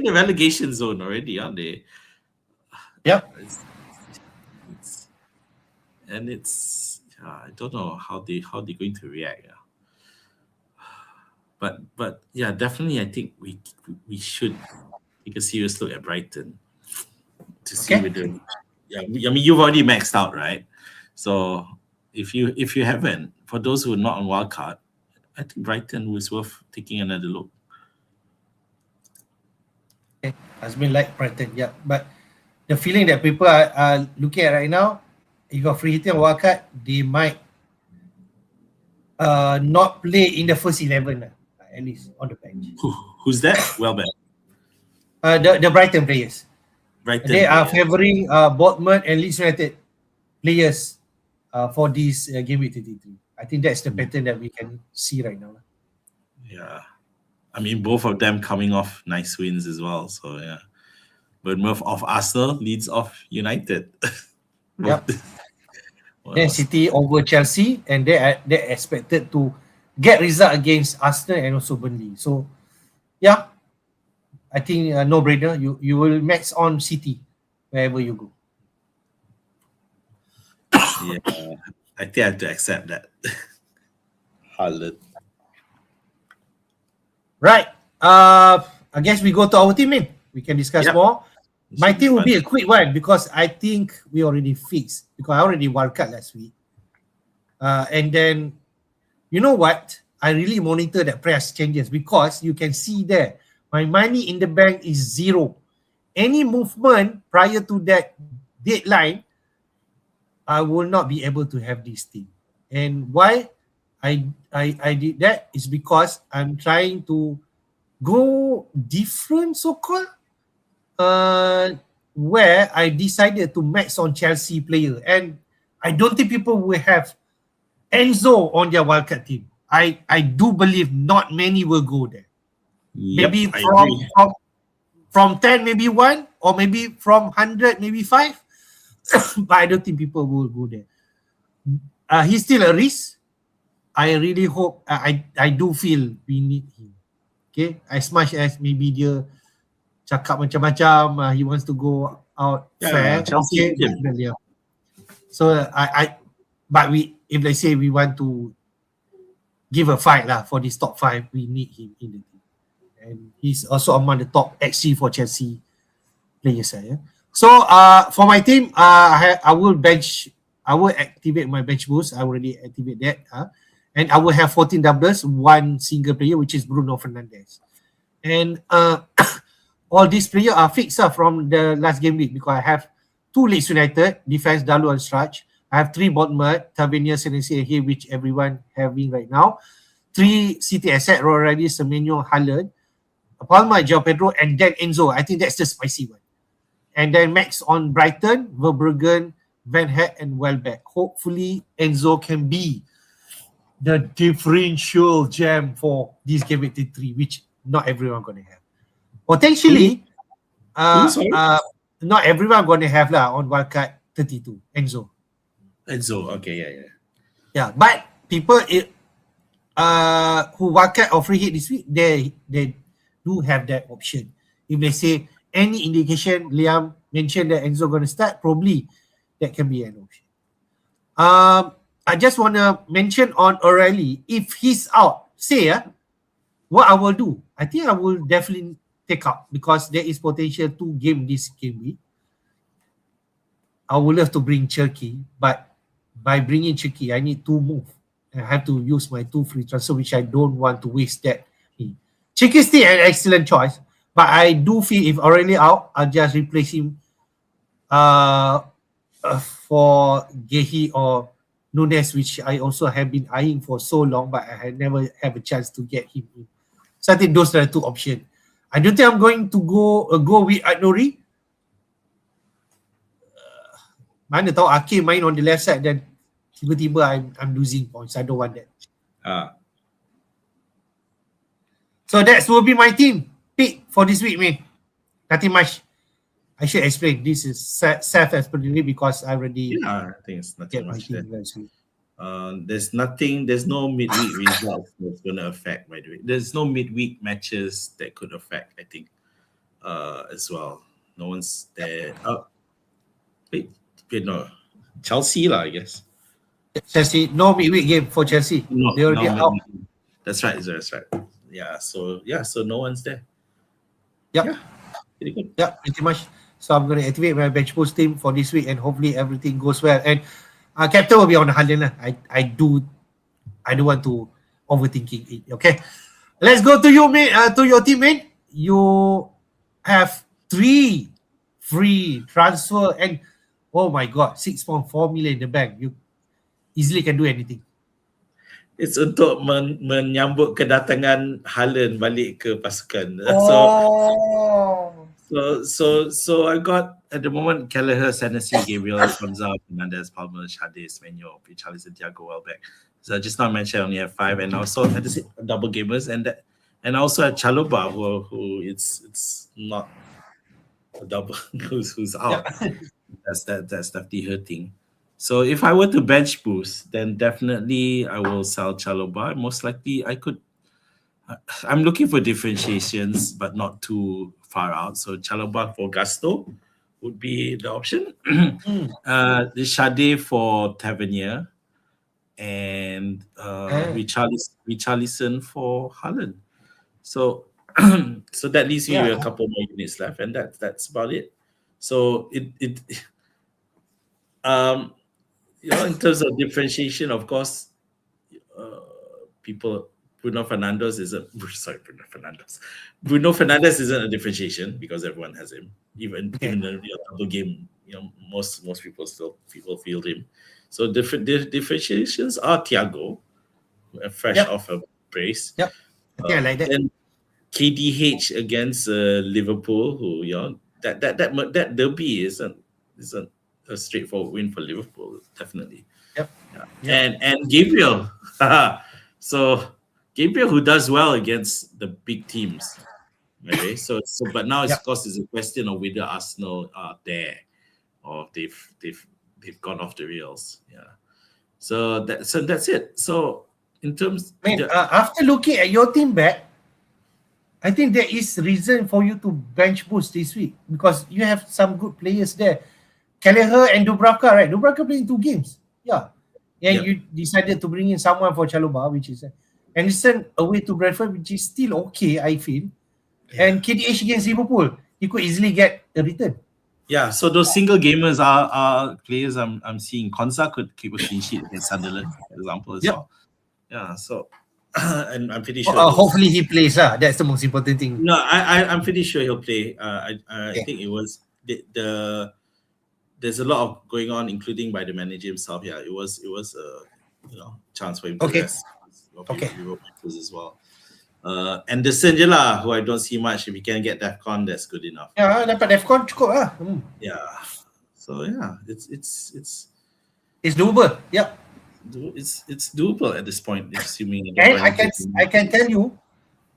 the relegation zone already, aren't they? Yep. I don't know how they're going to react. But yeah, definitely I think we should take a serious look at Brighton to see whether. Yeah, I mean you've already maxed out, right? So if you haven't, for those who are not on Wildcard, I think Brighton was worth taking another look. Okay, Azmin like Brighton, yeah. But the feeling that people are looking at right now, if you're free hitting on Wildcard, they might not play in the first 11, at least on the bench. Who's that? Welbeck. The Brighton players. They are favouring Bournemouth and Leeds United players for this game week 33. I think that's the pattern that we can see right now. Yeah. I mean, both of them coming off nice wins as well. So, yeah. Bournemouth off Arsenal, Leeds off United. Yep. Then City over Chelsea, and they're expected to get result against Arsenal and also Burnley. So, yeah, I think no-brainer. You will max on City wherever you go. Yeah, I think I have to accept that. Haaland. Right. I guess we go to our team, man. We can discuss Yep. more. It My should be team will fun. be a quick one because I think we already fixed because I already wildcard last week. And then, you know what? I really monitor the price changes because you can see there, my money in the bank is 0. Any movement prior to that deadline, I will not be able to have this team. And why I did that is because I'm trying to go different, so-called, where I decided to max on Chelsea player. And I don't think people will have Enzo on their wildcard team. I do believe not many will go there. Yep, Maybe I agree. from 10, maybe 1, or maybe from 100, maybe 5. But I don't think people will go there. He's still a risk. I really hope, I do feel we need him. Okay, as much as maybe dia cakap macam-macam, he wants to go out fair. Chelsea. Okay, but, yeah. So but if they say we want to give a fight lah for this top 5, we need him in the team, and he's also among the top XG for Chelsea players. Yeah. So for my team, I will activate my bench boost. I already activate that. And I will have 14 doubles, 1 single player, which is Bruno Fernandes. And all these players are fixed from the last game week because I have 2 Leeds United, defense, Dalu and Strach. I have 3 Bournemouth, Tavernier, Senesi here, which everyone having right now. 3 City asset, Rory, Semenyo, Haaland, Palma, João Pedro, and then Enzo. I think that's the spicy one. And then Max on Brighton, Verbruggen, Van Heck, and Welbeck. Hopefully, Enzo can be the differential gem for this game week 3, which not everyone going to have. Potentially, not everyone going to have on wildcard 32. Enzo, okay, yeah. But people who wildcard or free hit this week, they do have that option. If they say any indication, Liam mentioned that Enzo going to start, probably that can be an option. I just want to mention on O'Reilly, if he's out, say what I will do. I think I will definitely take out because there is potential to game this game week. I would love to bring Cherky, but by bringing Cherky, I need to move. I have to use my 2 free transfer, which I don't want to waste that. Cherky is still an excellent choice, but I do feel if O'Reilly out, I'll just replace him for Gehi or Nunes, which I also have been eyeing for so long, but I had never have a chance to get him in. So I think those are the 2 options. I don't think I'm going to go with Adnori. Mana tahu Akim main on the left side dan tiba-tiba I'm losing points. I don't want that. So that will be my team pick for this week, man. Nothing much. I should explain. This is self-explanatory because I already. I think it's nothing much there. There's no midweek results that's going to affect, by the way. There's no midweek matches that could affect, I think, as well. No one's there. No. Chelsea, I guess. Chelsea, no midweek game for Chelsea. No, they already out. That's right. Yeah, so no one's there. Yep. Yeah, pretty good. Yeah, pretty much. So I'm going to activate my bench boost team for this week, and hopefully everything goes well. And captain will be on the Haaland. I don't want to overthinking it. Okay, let's go to you, mate. To your team, mate. You have 3 free transfer, and oh my god, 6.4 million in the bank. You easily can do anything. It's untuk menyambut kedatangan Haaland balik ke pasukan. So I got at the moment Kelleher, Senesi, Gabriel, Gonzalo, Fernandes, Palmer, Shade, Semenyo, Richarlison, Thiago, Welbeck. So just now mentioned I only have 5, and also at the double gamers and also at Chalobah who it's not a double who's out. Yeah. That's definitely hurting. So if I were to bench boost, then definitely I will sell Chalobah. Most likely I'm looking for differentiations, but not too far out. So Chalobah for Gusto would be the option. Mm. The Sade for Tavernier and Richarlison for Haaland. So so that leaves me with a couple more units left, and that's about it. So it in terms of differentiation, of course, Bruno Fernandes isn't a differentiation because everyone has him. Even the double game, most people field him. So differentiations are Thiago, fresh off a brace. Yep. I like that. Then KDH against Liverpool, who that derby isn't a straightforward win for Liverpool, definitely. Yep. And Gabriel. So Gabriel, who does well against the big teams. Okay, so but now of course it's a question of whether Arsenal are there or they've gone off the rails. Yeah. So that's it. So in terms after looking at your team back, I think there is reason for you to bench boost this week because you have some good players there. Kelleher and Dubravka, right? Dubravka playing 2 games. Yeah. And you decided to bring in someone for Chalobah, which is Anderson away to Bradford, which is still okay, I feel. And KDH against Liverpool, he could easily get a return. Yeah, so those single gamers are players I'm seeing. Konsa could keep a clean sheet against Sunderland, for example, as well. Yeah, so and I'm pretty sure. Hopefully he plays. That's the most important thing. No, I'm pretty sure he'll play. I think it was there's a lot of going on, including by the manager himself. Yeah, it was a chance for him to rest. As well. Anderson je lah, who I don't see much. If he can get DEFCON, that's good enough. Yeah, dapat DEFCON cukup lah. Yeah. So yeah, it's doable. Yeah. It's doable at this point, assuming. And I can tell you,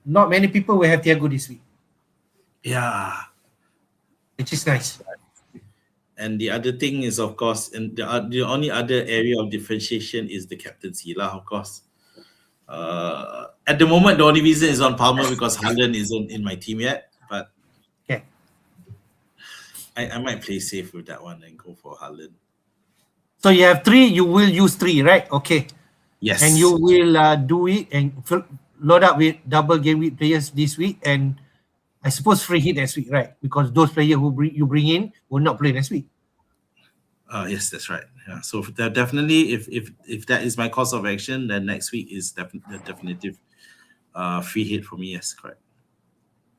not many people will have Thiago this week. Yeah. Which is nice. And the other thing is, of course, and the only other area of differentiation is the captaincy lah, of course. At the moment, the only reason is on Palmer because Haaland isn't in my team yet. But I might play safe with that one and go for Haaland. So you have 3, you will use 3, right? Okay. Yes. And you will do it and load up with double game week players this week, and I suppose free hit next week, right? Because those players who you bring in will not play next week. Yes, that's right. Yeah. So definitely, if that is my course of action, then next week is the definitive free hit for me. Yes, correct.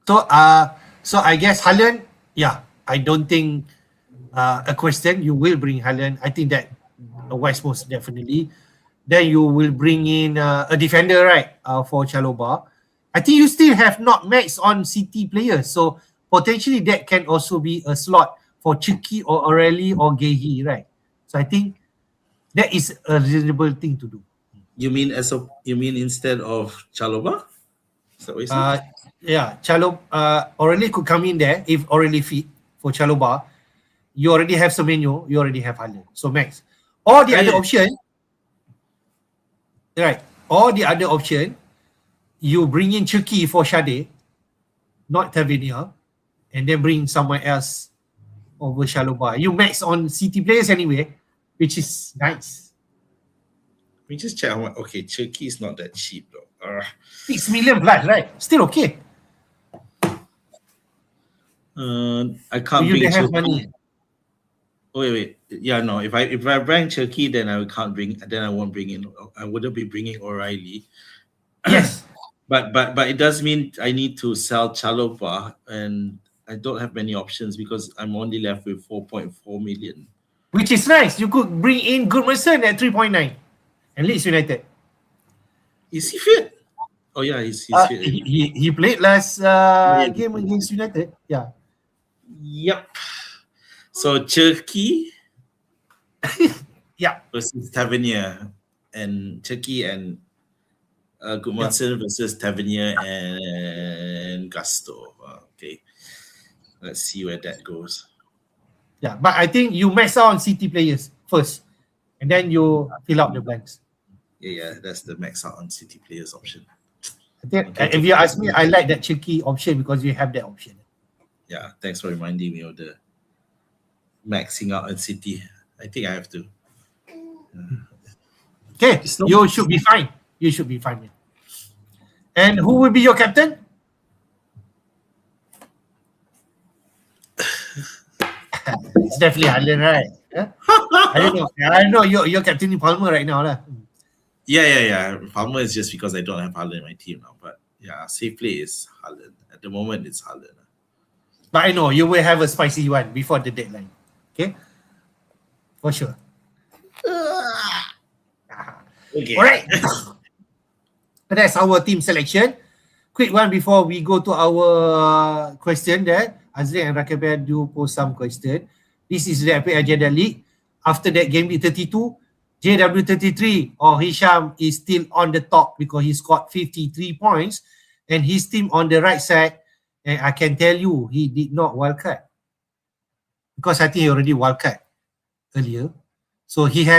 So I guess Haaland, I don't think a question. You will bring Haaland. I think that West most definitely. Then you will bring in a defender, right? For Chalobah. I think you still have not maxed on City players, so potentially that can also be a slot for Chucky or O'Reilly or Gehi, right? So I think that is a reasonable thing to do. You mean instead of Chalobah? Is that what you said? Yeah, O'Reilly could come in there if O'Reilly fit for Chalobah. You already have Semenyo, you already have Haaland. So max. Or the other option, right? Or the other option, you bring in Chucky for Sade, not Tavernier, and then bring someone else over Chalobah. You max on City players anyway, which is nice. Let me just check. Okay, Chucky is not that cheap though. 6 million plus, right? Still okay. I can't you bring have Chucky. Money. Wait. Yeah, no. If I bring Chucky, then I won't bring in. I wouldn't be bringing O'Reilly. Yes. But it does mean I need to sell Chalobah, and I don't have many options because I'm only left with 4.4 million. Which is nice. You could bring in Goodmanson at 3.9 and Leeds United. Is he fit? Oh yeah, he's fit. He played last game against United. Yeah. Yep. So Chucky versus Tavernier, and Chucky and Goodmanson versus Tavernier and Gusto. Okay. Let's see where that goes. Yeah, but I think you max out on City players first, and then you fill out the blanks. Yeah, that's the max out on City players option. I think if you ask me, I like that Chucky option because you have that option. Yeah, thanks for reminding me of the maxing out at City. I think I have to. Okay, It's not- you should be fine. You should be fine. And who will be your captain? It's definitely Haaland, right? Huh? I don't know. You're captaining Palmer right now, lah. Yeah. Palmer is just because I don't have Haaland in my team now. But yeah, safe play is Haaland. At the moment, it's Haaland. But I know you will have a spicy one before the deadline. Okay, for sure. Okay. All right. That's our team selection. Quick one before we go to our question there. Azrin and Rakibia do post some question. This is the FPL Jedi League. After that game week 32, JW33 or Hisham is still on the top because he scored 53 points and his team on the right side, and I can tell you he did not wildcard because I think he already wildcard earlier. So he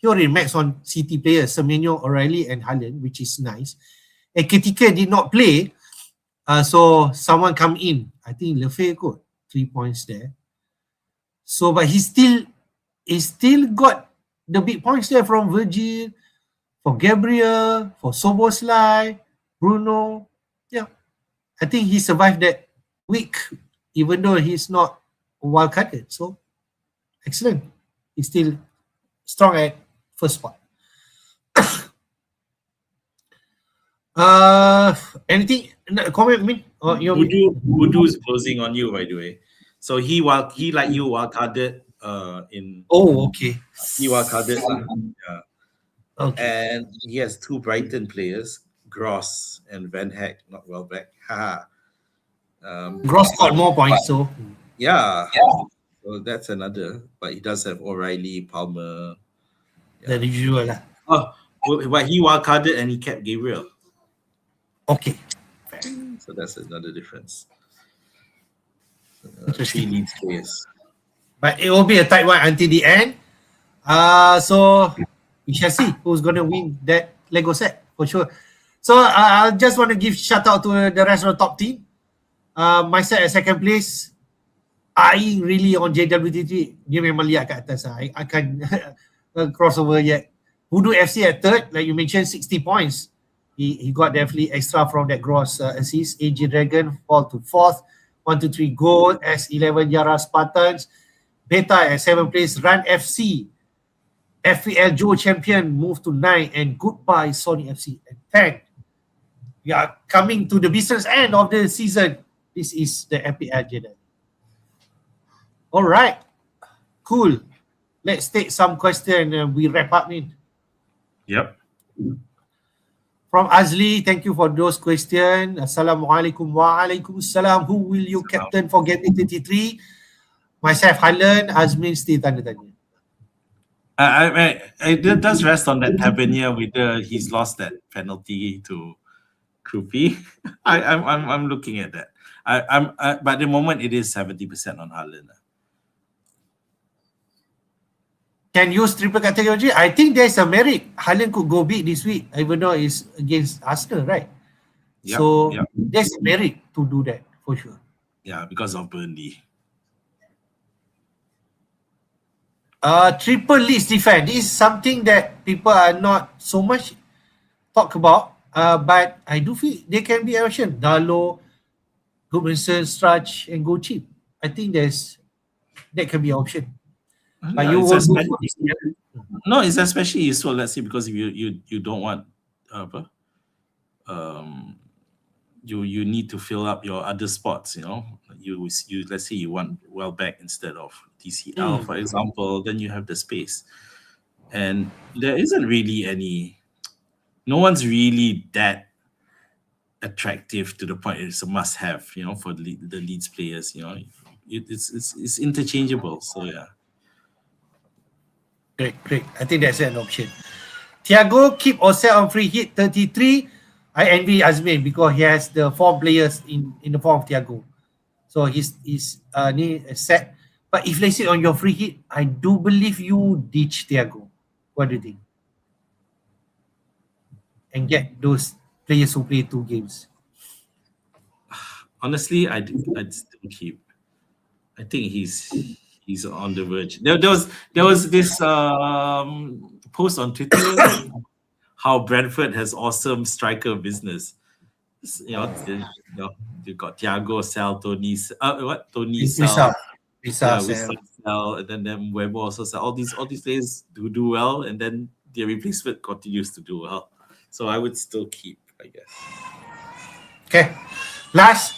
already maxed on City players, Semenyo, O'Reilly and Haaland, which is nice. And ketika did not play, so someone come in. I think Lefebvre got 3 points there. So, but he still got the big points there from Virgil, for Gabriel, for Soboslai, Bruno. Yeah, I think he survived that week, even though he's not wildcarded. So, excellent. He's still strong at first spot. Anything comment, Min? Or your Budu is closing on you, by the way. So he like you wildcarded in. Oh, okay. He wildcarded, yeah. Okay. And he has 2 Brighton players, Gross and Van Heck, not well back. Gross got more points, so Yeah. So that's another. But he does have O'Reilly, Palmer. the usual lah. Oh, but he wildcarded and he kept Gabriel. Okay. So that's another difference. 3 Interesting. Leeds players. But it will be a tight one until the end. So we shall see who's going to win that Lego set for sure. So I just want to give shout out to the rest of the top team. Myself at second place, eyeing really on JWTT. Dia memang lihat kat atas. I can't cross over yet. Voodoo FC at third, like you mentioned, 60 points. He got definitely extra from that gross assist. AG Dragon fall to 4th. 1-3 goal. S11 Yara Spartans. Beta at 7th place. Run FC. FPL Joe Champion move to 9. And goodbye Sony FC at 10. We are coming to the business end of the season. This is the FPL Jedi. All right. Cool. Let's take some question and we wrap up, Min. Yep. From Azli, thank you for those questions. Assalamualaikum. Waalaikumsalam. Who will you captain for game 33? Myself, Haaland. Azmin still tanda tanya. It does rest on that Tavernier with he's lost that penalty to Krupi. I'm looking at that. But at the moment it is 70% on Haaland. Can use triple category. I think there's a merit. Haaland could go big this week, even though it's against Arsenal, right? Yep, So yep. there's merit to do that for sure. Yeah, because of Burnley. Triple leads defense. This is something that people are not so much talk about. But I do feel they can be an option. Dalo, Goodmanson, Strach, and go cheap. I think that can be an option. But you will No, it's especially useful. Let's say because if you don't want, you need to fill up your other spots. You know, you let's say you want Welbeck instead of TCL, for example. Then you have the space, and there isn't really any. No one's really that attractive to the point it's a must-have. You know, for the Leeds players. You know, it's interchangeable. So yeah. Great. I think that's an option. Thiago, keep or sell on free hit 33. I envy Azmin because he has the 4 players in the form of Thiago. So he's set. But if they say on your free hit, I do believe you ditch Thiago. What do you think? And get those players who play 2 games. Honestly, I'd still keep. I think He's on the verge. There was this post on Twitter how Brentford has awesome striker business. You know, you got Thiago Sell, Tony Sell, Sell, and then Weber also sell. All these players do well, and then their replacement continues to do well. So I would still keep, I guess. Okay. Last,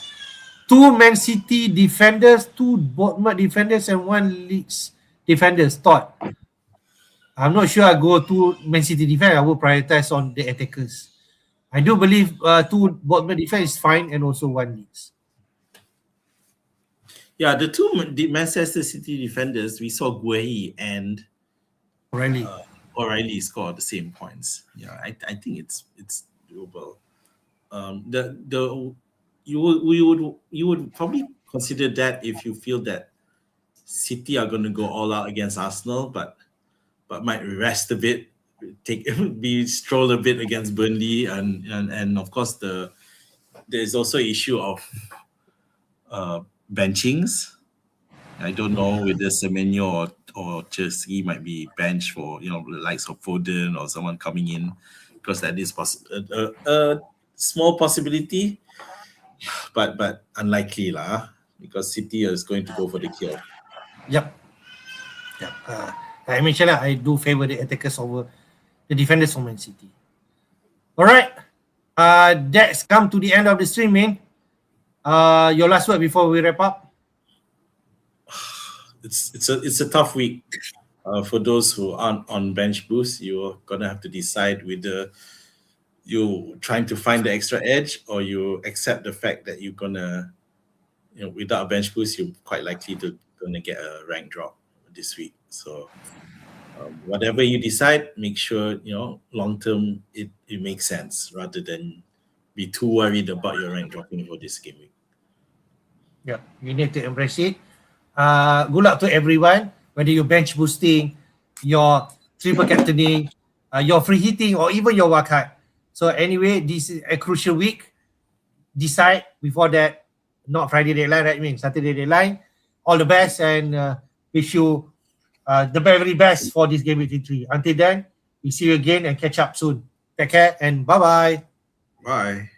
2 Man City defenders, 2 Bournemouth defenders, and 1 Leeds defenders. Thought. I'm not sure I go 2 Man City defenders. I will prioritize on the attackers. I do believe 2 Bournemouth defenders is fine, and also 1 Leeds. Yeah, the 2 Manchester City defenders, we saw Guehi and O'Reilly score the same points. Yeah, I think it's doable. You would probably consider that if you feel that City are going to go all out against Arsenal, but might rest a bit, stroll a bit against Burnley, and of course there's also issue of benchings. I don't know whether Semenyo or Chelsea might be benched for the likes of Foden or someone coming in, because that is a small possibility, but unlikely lah, because City is going to go for the kill. Yep. I mentioned I do favor the attackers over the defenders for Man City. All right. That's come to the end of the stream, man. Your last word before we wrap up. It's a tough week for those who aren't on bench boost. You're gonna have to decide whether you trying to find the extra edge or you accept the fact that you're gonna, without a bench boost, you're quite likely to gonna get a rank drop this week. So whatever you decide, make sure long term it makes sense rather than be too worried about your rank dropping for this game week. Yeah, you need to embrace it. Good luck to everyone, whether you're bench boosting, your triple captaining, your free hitting, or even your wildcard. So anyway, this is a crucial week. Decide before that, not Friday deadline, right? I mean Saturday deadline. All the best, and wish you the very best for this game week 3. Until then, we see you again and catch up soon. Take care and bye-bye. Bye.